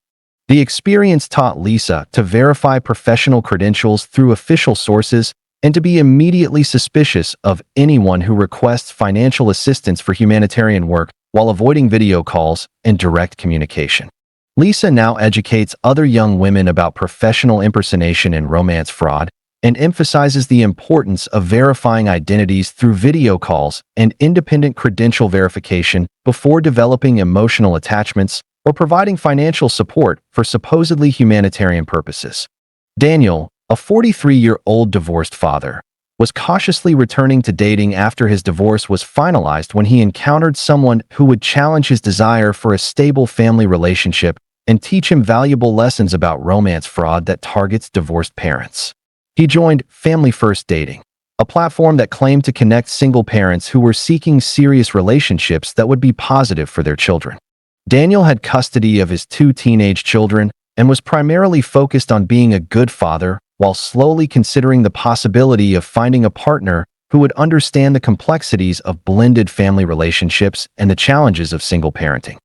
The experience taught Lisa to verify professional credentials through official sources and to be immediately suspicious of anyone who requests financial assistance for humanitarian work while avoiding video calls and direct communication. Lisa now educates other young women about professional impersonation and romance fraud and emphasizes the importance of verifying identities through video calls and independent credential verification before developing emotional attachments or providing financial support for supposedly humanitarian purposes. Daniel, a 43-year-old divorced father, was cautiously returning to dating after his divorce was finalized when he encountered someone who would challenge his desire for a stable family relationship and teach him valuable lessons about romance fraud that targets divorced parents. He joined Family First Dating, a platform that claimed to connect single parents who were seeking serious relationships that would be positive for their children. Daniel had custody of his 2 teenage children and was primarily focused on being a good father while slowly considering the possibility of finding a partner who would understand the complexities of blended family relationships and the challenges of single parenting.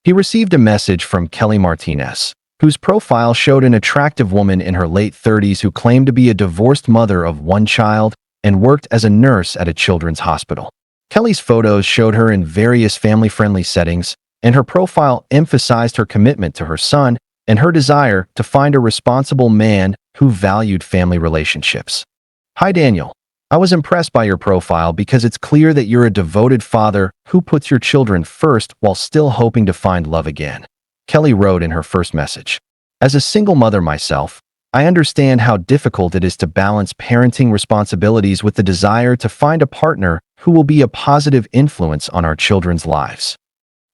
He received a message from Kelly Martinez, whose profile showed an attractive woman in her late 30s who claimed to be a divorced mother of 1 child and worked as a nurse at a children's hospital. Kelly's photos showed her in various family-friendly settings, and her profile emphasized her commitment to her son and her desire to find a responsible man who valued family relationships. Hi Daniel, I was impressed by your profile because it's clear that you're a devoted father who puts your children first while still hoping to find love again, Kelly wrote in her first message. As a single mother myself, I understand how difficult it is to balance parenting responsibilities with the desire to find a partner who will be a positive influence on our children's lives.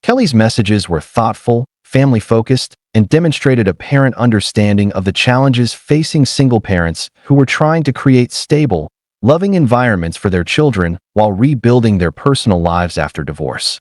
Kelly's messages were thoughtful, family-focused, and demonstrated a parent understanding of the challenges facing single parents who were trying to create stable, loving environments for their children while rebuilding their personal lives after divorce.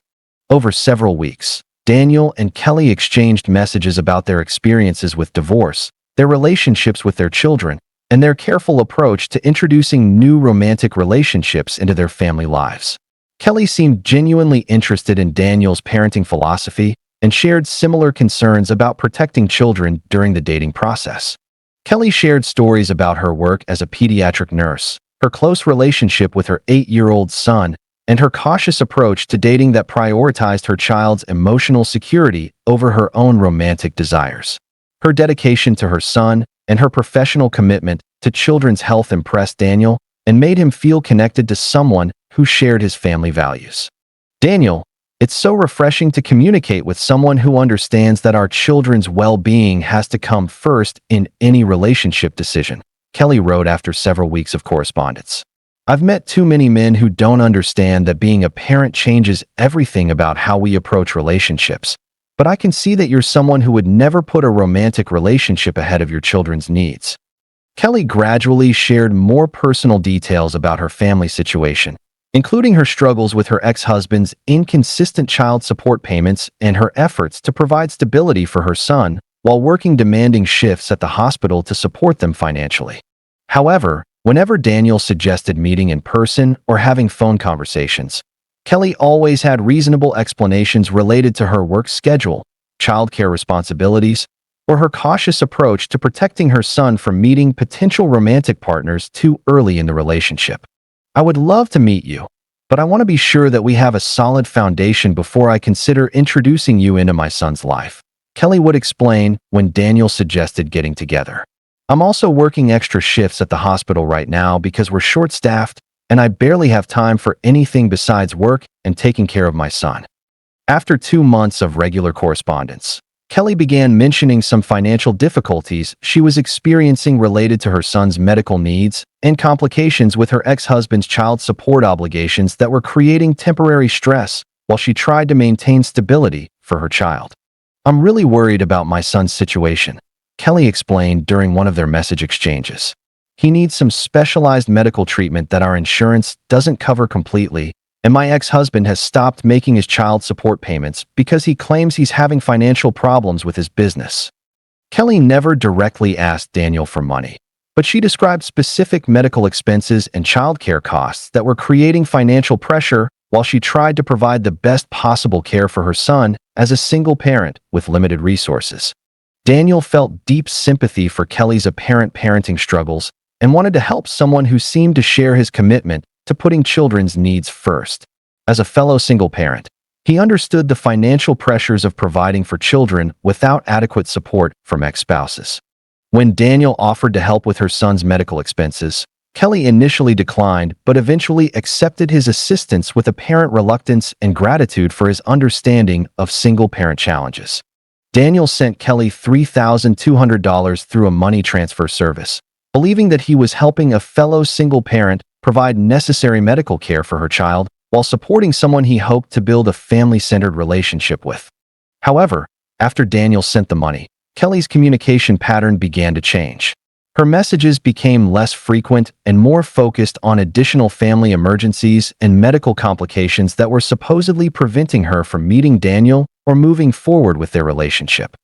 Over several weeks, Daniel and Kelly exchanged messages about their experiences with divorce, their relationships with their children, and their careful approach to introducing new romantic relationships into their family lives. Kelly seemed genuinely interested in Daniel's parenting philosophy and shared similar concerns about protecting children during the dating process. Kelly shared stories about her work as a pediatric nurse, her close relationship with her 8-year-old son, and her cautious approach to dating that prioritized her child's emotional security over her own romantic desires. Her dedication to her son and her professional commitment to children's health impressed Daniel and made him feel connected to someone who shared his family values. Daniel, it's so refreshing to communicate with someone who understands that our children's well-being has to come first in any relationship decision, Kelly wrote after several weeks of correspondence. I've met too many men who don't understand that being a parent changes everything about how we approach relationships, but I can see that you're someone who would never put a romantic relationship ahead of your children's needs. Kelly gradually shared more personal details about her family situation, including her struggles with her ex-husband's inconsistent child support payments and her efforts to provide stability for her son while working demanding shifts at the hospital to support them financially. However, whenever Daniel suggested meeting in person or having phone conversations, Kelly always had reasonable explanations related to her work schedule, childcare responsibilities, or her cautious approach to protecting her son from meeting potential romantic partners too early in the relationship. I would love to meet you, but I want to be sure that we have a solid foundation before I consider introducing you into my son's life, Kelly would explain when Daniel suggested getting together. I'm also working extra shifts at the hospital right now because we're short-staffed and I barely have time for anything besides work and taking care of my son. After 2 months of regular correspondence, Kelly began mentioning some financial difficulties she was experiencing related to her son's medical needs and complications with her ex-husband's child support obligations that were creating temporary stress while she tried to maintain stability for her child. I'm really worried about my son's situation, Kelly explained during one of their message exchanges. He needs some specialized medical treatment that our insurance doesn't cover completely, and my ex-husband has stopped making his child support payments because he claims he's having financial problems with his business. Kelly never directly asked Daniel for money, but she described specific medical expenses and childcare costs that were creating financial pressure while she tried to provide the best possible care for her son as a single parent with limited resources. Daniel felt deep sympathy for Kelly's apparent parenting struggles and wanted to help someone who seemed to share his commitment to putting children's needs first. As a fellow single parent, he understood the financial pressures of providing for children without adequate support from ex-spouses. When Daniel offered to help with her son's medical expenses, Kelly initially declined but eventually accepted his assistance with apparent reluctance and gratitude for his understanding of single-parent challenges. Daniel sent Kelly $3,200 through a money transfer service, believing that he was helping a fellow single parent provide necessary medical care for her child while supporting someone he hoped to build a family-centered relationship with. However, After Daniel sent the money, Kelly's communication pattern began to change. Her messages became less frequent and more focused on additional family emergencies and medical complications that were supposedly preventing her from meeting Daniel or moving forward with their relationship.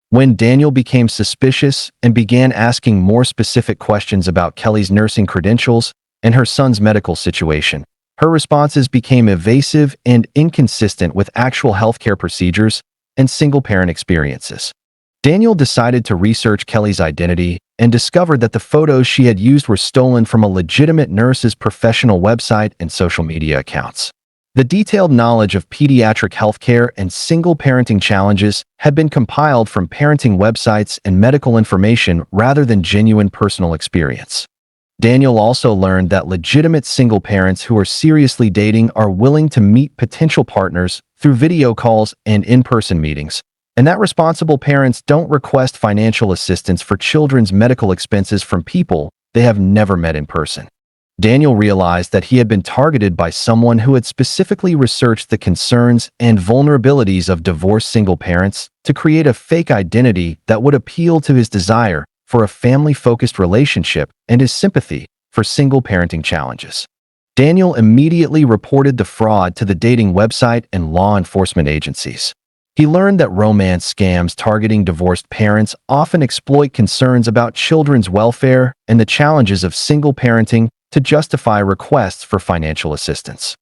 When Daniel became suspicious and began asking more specific questions about Kelly's nursing credentials and her son's medical situation, her responses became evasive and inconsistent with actual healthcare procedures and single-parent experiences. Daniel decided to research Kelly's identity and discovered that the photos she had used were stolen from a legitimate nurse's professional website and social media accounts. The detailed knowledge of pediatric healthcare and single parenting challenges had been compiled from parenting websites and medical information rather than genuine personal experience. Daniel also learned that legitimate single parents who are seriously dating are willing to meet potential partners through video calls and in-person meetings, and that responsible parents don't request financial assistance for children's medical expenses from people they have never met in person. Daniel realized that he had been targeted by someone who had specifically researched the concerns and vulnerabilities of divorced single parents to create a fake identity that would appeal to his desire for a family-focused relationship and his sympathy for single parenting challenges. Daniel immediately reported the fraud to the dating website and law enforcement agencies. He learned that romance scams targeting divorced parents often exploit concerns about children's welfare and the challenges of single parenting to justify requests for financial assistance.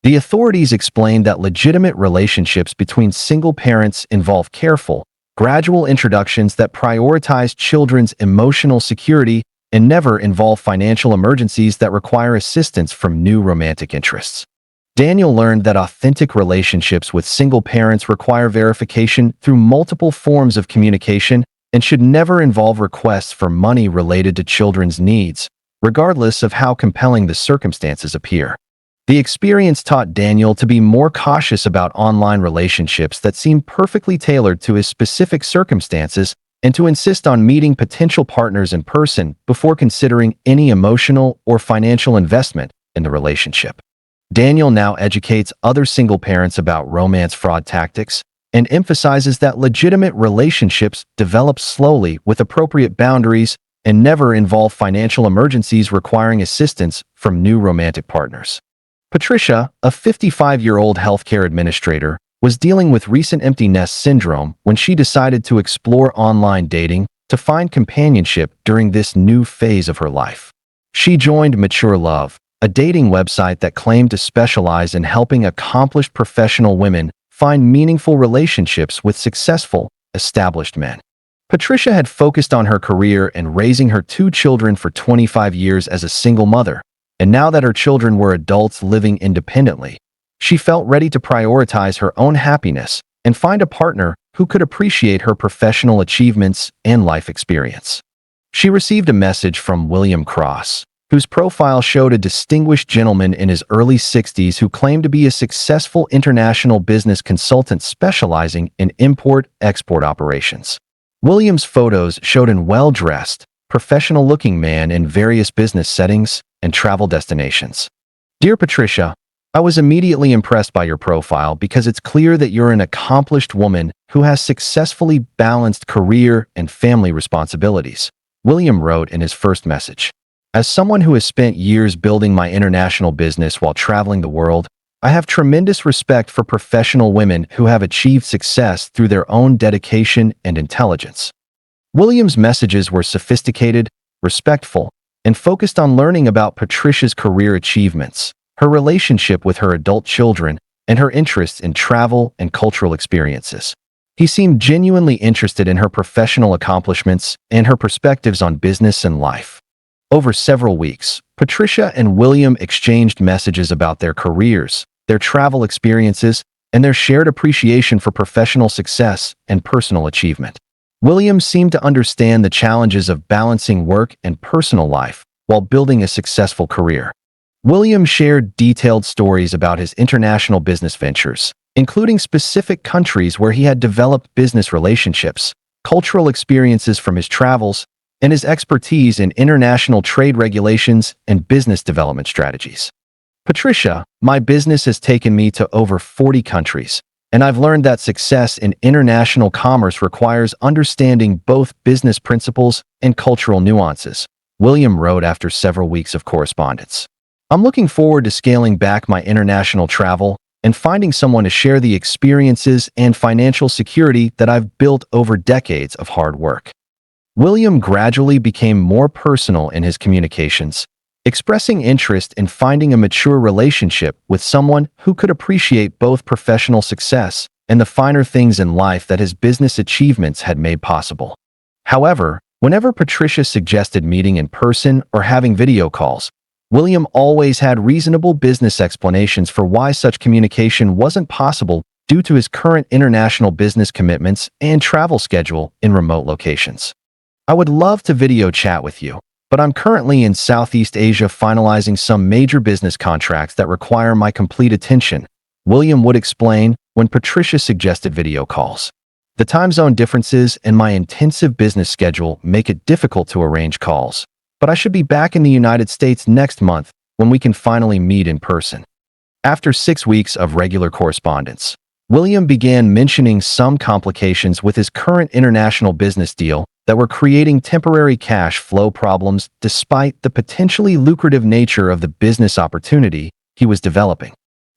The authorities explained that legitimate relationships between single parents involve careful, gradual introductions that prioritize children's emotional security and never involve financial emergencies that require assistance from new romantic interests. Daniel learned that authentic relationships with single parents require verification through multiple forms of communication and should never involve requests for money related to children's needs, regardless of how compelling the circumstances appear. The experience taught Daniel to be more cautious about online relationships that seem perfectly tailored to his specific circumstances and to insist on meeting potential partners in person before considering any emotional or financial investment in the relationship. Daniel now educates other single parents about romance fraud tactics and emphasizes that legitimate relationships develop slowly with appropriate boundaries and never involve financial emergencies requiring assistance from new romantic partners. Patricia, a 55-year-old healthcare administrator, was dealing with recent empty nest syndrome when she decided to explore online dating to find companionship during this new phase of her life. She joined Mature Love, a dating website that claimed to specialize in helping accomplished professional women find meaningful relationships with successful, established men. Patricia had focused on her career and raising her 2 children for 25 years as a single mother, and now that her children were adults living independently, she felt ready to prioritize her own happiness and find a partner who could appreciate her professional achievements and life experience. She received a message from William Cross, whose profile showed a distinguished gentleman in his early 60s who claimed to be a successful international business consultant specializing in import-export operations. William's photos showed a well-dressed, professional-looking man in various business settings and travel destinations. Dear Patricia, I was immediately impressed by your profile because it's clear that you're an accomplished woman who has successfully balanced career and family responsibilities, William wrote in his first message. As someone who has spent years building my international business while traveling the world, I have tremendous respect for professional women who have achieved success through their own dedication and intelligence. William's messages were sophisticated, respectful, and focused on learning about Patricia's career achievements, her relationship with her adult children, and her interests in travel and cultural experiences. He seemed genuinely interested in her professional accomplishments and her perspectives on business and life. Over several weeks, Patricia and William exchanged messages about their careers, their travel experiences, and their shared appreciation for professional success and personal achievement. William seemed to understand the challenges of balancing work and personal life while building a successful career. William shared detailed stories about his international business ventures, including specific countries where he had developed business relationships, cultural experiences from his travels, and his expertise in international trade regulations and business development strategies. Patricia, my business has taken me to over 40 countries, And I've learned that success in international commerce requires understanding both business principles and cultural nuances, William wrote after several weeks of correspondence. I'm looking forward to scaling back my international travel and finding someone to share the experiences and financial security that I've built over decades of hard work. William gradually became more personal in his communications, expressing interest in finding a mature relationship with someone who could appreciate both professional success and the finer things in life that his business achievements had made possible. However, whenever Patricia suggested meeting in person or having video calls, William always had reasonable business explanations for why such communication wasn't possible due to his current international business commitments and travel schedule in remote locations. I would love to video chat with you, but I'm currently in Southeast Asia finalizing some major business contracts that require my complete attention, William would explain when Patricia suggested video calls. The time zone differences and my intensive business schedule make it difficult to arrange calls, but I should be back in the United States next month when we can finally meet in person. After 6 weeks of regular correspondence, William began mentioning some complications with his current international business deal that were creating temporary cash flow problems despite the potentially lucrative nature of the business opportunity he was developing.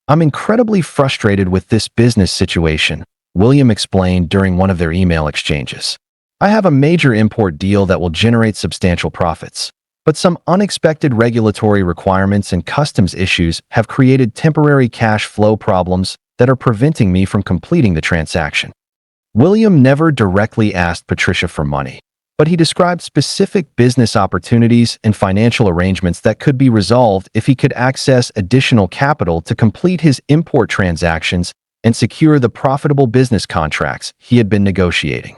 I'm incredibly frustrated with this business situation, William explained during one of their email exchanges. I have a major import deal that will generate substantial profits, but some unexpected regulatory requirements and customs issues have created temporary cash flow problems that are preventing me from completing the transaction. William never directly asked Patricia for money, but he described specific business opportunities and financial arrangements that could be resolved if he could access additional capital to complete his import transactions and secure the profitable business contracts he had been negotiating.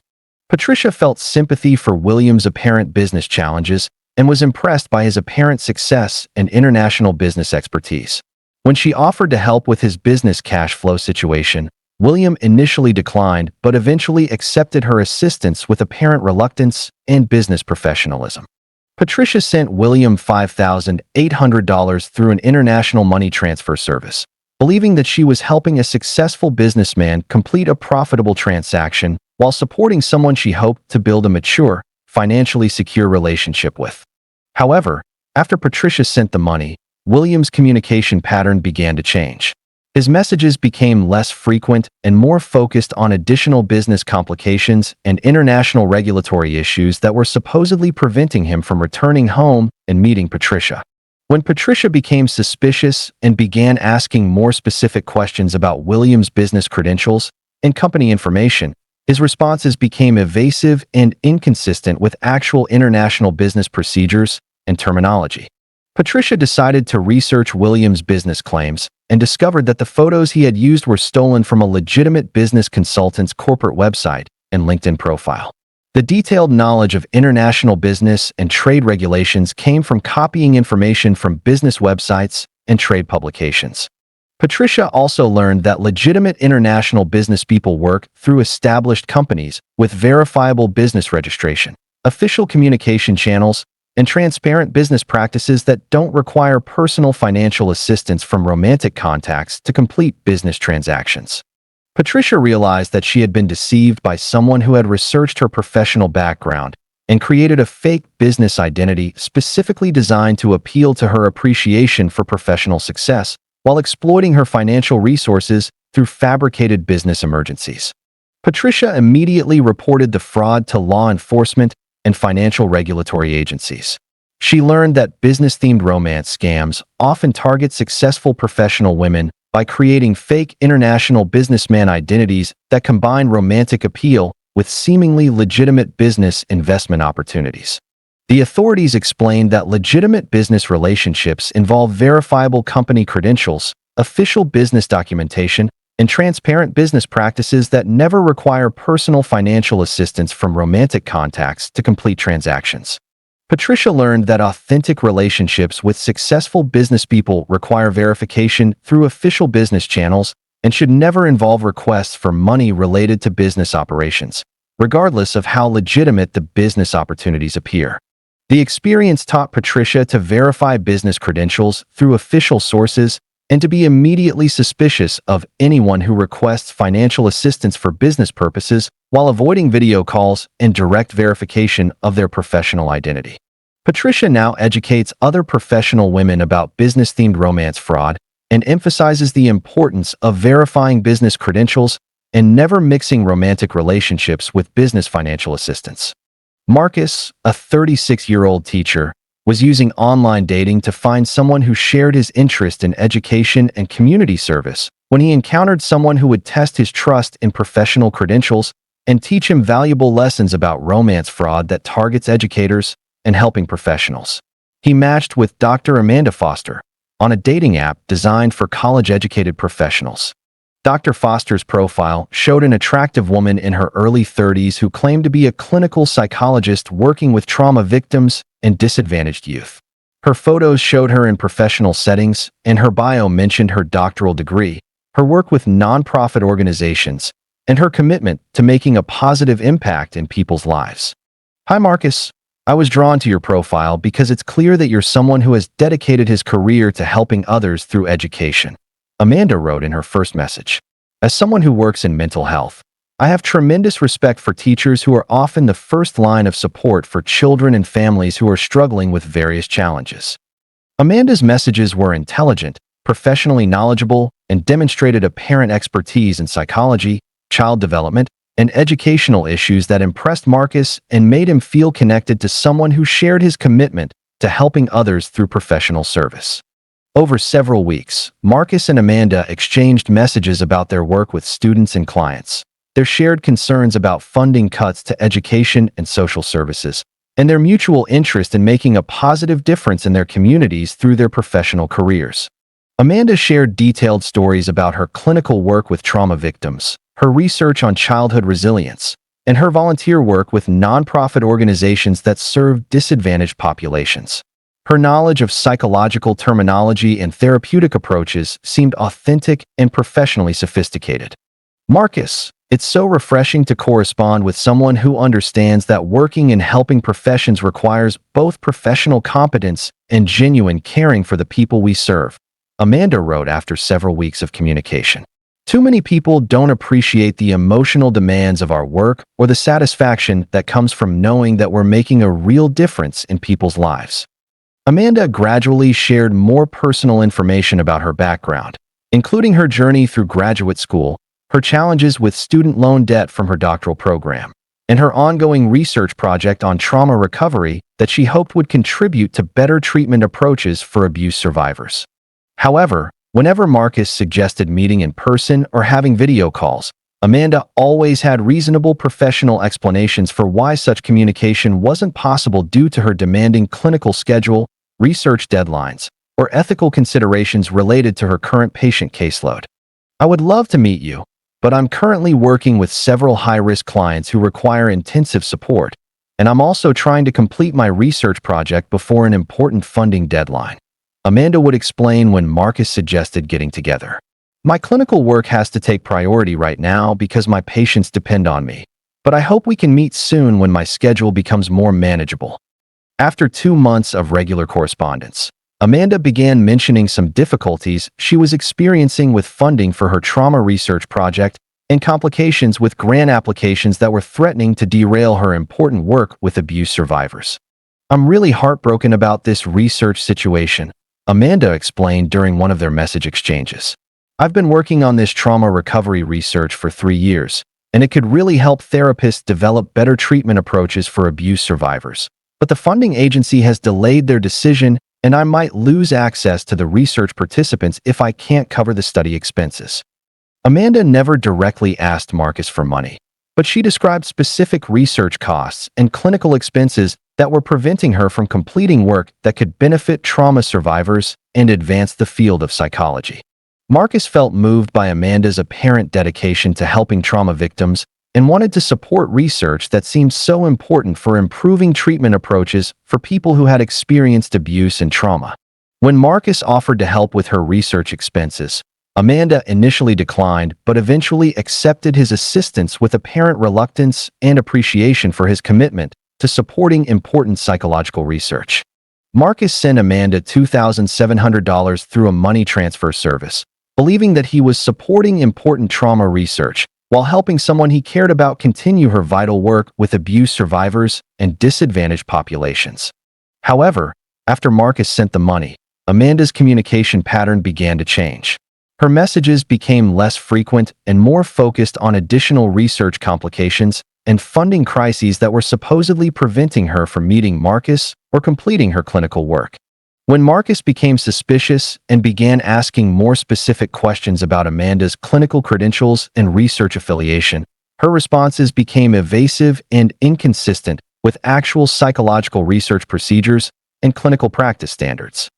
Patricia felt sympathy for William's apparent business challenges and was impressed by his apparent success and international business expertise. When she offered to help with his business cash flow situation, William initially declined but eventually accepted her assistance with apparent reluctance and business professionalism. Patricia sent William $5,800 through an international money transfer service, believing that she was helping a successful businessman complete a profitable transaction while supporting someone she hoped to build a mature, financially secure relationship with. However, after Patricia sent the money, William's communication pattern began to change. His messages became less frequent and more focused on additional business complications and international regulatory issues that were supposedly preventing him from returning home and meeting Patricia. When Patricia became suspicious and began asking more specific questions about William's business credentials and company information, his responses became evasive and inconsistent with actual international business procedures and terminology. Patricia decided to research William's business claims and discovered that the photos he had used were stolen from a legitimate business consultant's corporate website and LinkedIn profile. The detailed knowledge of international business and trade regulations came from copying information from business websites and trade publications. Patricia also learned that legitimate international business people work through established companies with verifiable business registration, official communication channels, and transparent business practices that don't require personal financial assistance from romantic contacts to complete business transactions. Patricia realized that she had been deceived by someone who had researched her professional background and created a fake business identity specifically designed to appeal to her appreciation for professional success while exploiting her financial resources through fabricated business emergencies. Patricia immediately reported the fraud to law enforcement and financial regulatory agencies. She learned that business-themed romance scams often target successful professional women by creating fake international businessman identities that combine romantic appeal with seemingly legitimate business investment opportunities. The authorities explained that legitimate business relationships involve verifiable company credentials, official business documentation, and transparent business practices that never require personal financial assistance from romantic contacts to complete transactions. Patricia learned that authentic relationships with successful business people require verification through official business channels and should never involve requests for money related to business operations, regardless of how legitimate the business opportunities appear. The experience taught Patricia to verify business credentials through official sources and to be immediately suspicious of anyone who requests financial assistance for business purposes while avoiding video calls and direct verification of their professional identity. Patricia now educates other professional women about business-themed romance fraud and emphasizes the importance of verifying business credentials and never mixing romantic relationships with business financial assistance. Marcus, a 36-year-old teacher, was using online dating to find someone who shared his interest in education and community service when he encountered someone who would test his trust in professional credentials and teach him valuable lessons about romance fraud that targets educators and helping professionals. He matched with Dr. Amanda Foster on a dating app designed for college-educated professionals. Dr. Foster's profile showed an attractive woman in her early 30s who claimed to be a clinical psychologist working with trauma victims and disadvantaged youth. Her photos showed her in professional settings, and her bio mentioned her doctoral degree, her work with nonprofit organizations, and her commitment to making a positive impact in people's lives. Hi Marcus, I was drawn to your profile because it's clear that you're someone who has dedicated his career to helping others through education, Amanda wrote in her first message. As someone who works in mental health, I have tremendous respect for teachers who are often the first line of support for children and families who are struggling with various challenges. Amanda's messages were intelligent, professionally knowledgeable, and demonstrated apparent expertise in psychology, child development, and educational issues that impressed Marcus and made him feel connected to someone who shared his commitment to helping others through professional service. Over several weeks, Marcus and Amanda exchanged messages about their work with students and clients, their shared concerns about funding cuts to education and social services, and their mutual interest in making a positive difference in their communities through their professional careers. Amanda shared detailed stories about her clinical work with trauma victims, her research on childhood resilience, and her volunteer work with nonprofit organizations that serve disadvantaged populations. Her knowledge of psychological terminology and therapeutic approaches seemed authentic and professionally sophisticated. Marcus, it's so refreshing to correspond with someone who understands that working in helping professions requires both professional competence and genuine caring for the people we serve, Amanda wrote after several weeks of communication. Too many people don't appreciate the emotional demands of our work or the satisfaction that comes from knowing that we're making a real difference in people's lives. Amanda gradually shared more personal information about her background, including her journey through graduate school, her challenges with student loan debt from her doctoral program, and her ongoing research project on trauma recovery that she hoped would contribute to better treatment approaches for abuse survivors. However, whenever Marcus suggested meeting in person or having video calls, Amanda always had reasonable professional explanations for why such communication wasn't possible due to her demanding clinical schedule, research deadlines, or ethical considerations related to her current patient caseload. I would love to meet you, but I'm currently working with several high-risk clients who require intensive support, and I'm also trying to complete my research project before an important funding deadline. Amanda would explain when Marcus suggested getting together. My clinical work has to take priority right now because my patients depend on me, but I hope we can meet soon when my schedule becomes more manageable. After 2 months of regular correspondence, Amanda began mentioning some difficulties she was experiencing with funding for her trauma research project and complications with grant applications that were threatening to derail her important work with abuse survivors. I'm really heartbroken about this research situation, Amanda explained during one of their message exchanges. I've been working on this trauma recovery research for 3 years, and it could really help therapists develop better treatment approaches for abuse survivors. But the funding agency has delayed their decision, and I might lose access to the research participants if I can't cover the study expenses. Amanda never directly asked Marcus for money, but she described specific research costs and clinical expenses that were preventing her from completing work that could benefit trauma survivors and advance the field of psychology. Marcus felt moved by Amanda's apparent dedication to helping trauma victims and wanted to support research that seemed so important for improving treatment approaches for people who had experienced abuse and trauma. When Marcus offered to help with her research expenses, Amanda initially declined but eventually accepted his assistance with apparent reluctance and appreciation for his commitment to supporting important psychological research. Marcus sent Amanda $2,700 through a money transfer service, believing that he was supporting important trauma research while helping someone he cared about continue her vital work with abuse survivors and disadvantaged populations. However, after Marcus sent the money, Amanda's communication pattern began to change. Her messages became less frequent and more focused on additional research complications and funding crises that were supposedly preventing her from meeting Marcus or completing her clinical work. When Marcus became suspicious and began asking more specific questions about Amanda's clinical credentials and research affiliation, her responses became evasive and inconsistent with actual psychological research procedures and clinical practice standards.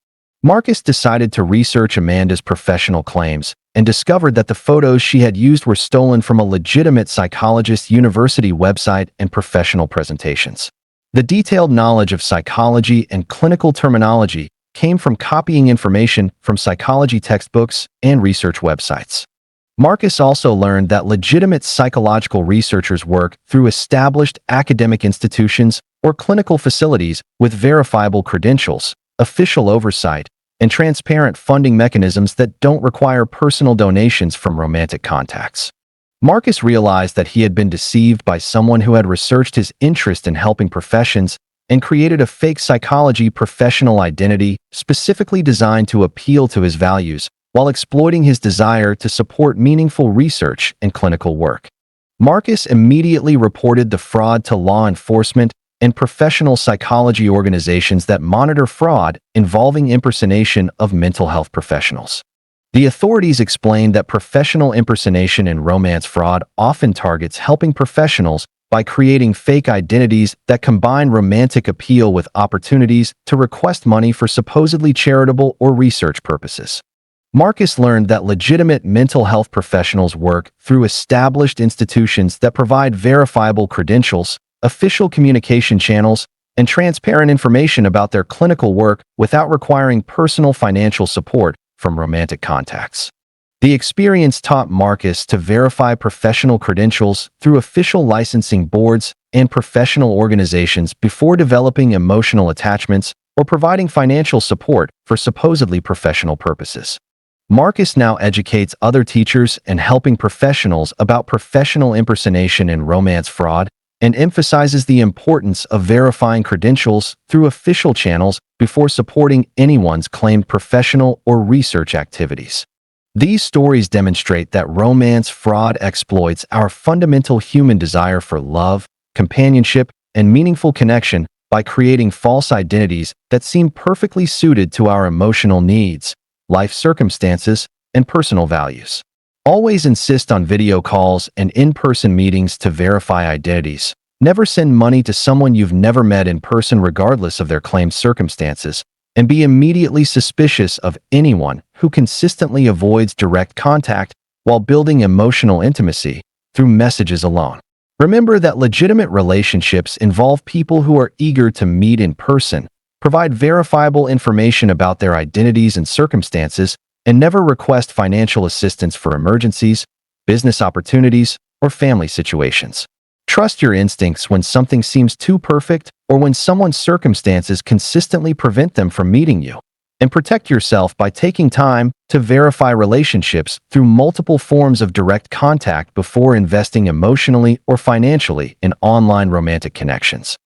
Marcus decided to research Amanda's professional claims and discovered that the photos she had used were stolen from a legitimate psychologist's university website and professional presentations. The detailed knowledge of psychology and clinical terminology came from copying information from psychology textbooks and research websites. Marcus also learned that legitimate psychological researchers work through established academic institutions or clinical facilities with verifiable credentials, official oversight, and transparent funding mechanisms that don't require personal donations from romantic contacts. Marcus realized that he had been deceived by someone who had researched his interest in helping professions and created a fake psychology professional identity specifically designed to appeal to his values while exploiting his desire to support meaningful research and clinical work. Marcus immediately reported the fraud to law enforcement and professional psychology organizations that monitor fraud involving impersonation of mental health professionals. The authorities explained that professional impersonation and romance fraud often targets helping professionals by creating fake identities that combine romantic appeal with opportunities to request money for supposedly charitable or research purposes. Marcus learned that legitimate mental health professionals work through established institutions that provide verifiable credentials, official communication channels, and transparent information about their clinical work without requiring personal financial support from romantic contacts. The experience taught Marcus to verify professional credentials through official licensing boards and professional organizations before developing emotional attachments or providing financial support for supposedly professional purposes. Marcus now educates other teachers and helping professionals about professional impersonation and romance fraud, and emphasizes the importance of verifying credentials through official channels before supporting anyone's claimed professional or research activities. These stories demonstrate that romance fraud exploits our fundamental human desire for love, companionship, and meaningful connection by creating false identities that seem perfectly suited to our emotional needs, life circumstances, and personal values. Always insist on video calls and in-person meetings to verify identities. Never send money to someone you've never met in person regardless of their claimed circumstances, and be immediately suspicious of anyone who consistently avoids direct contact while building emotional intimacy through messages alone. Remember that legitimate relationships involve people who are eager to meet in person, provide verifiable information about their identities and circumstances, and never request financial assistance for emergencies, business opportunities, or family situations. Trust your instincts when something seems too perfect or when someone's circumstances consistently prevent them from meeting you. And protect yourself by taking time to verify relationships through multiple forms of direct contact before investing emotionally or financially in online romantic connections.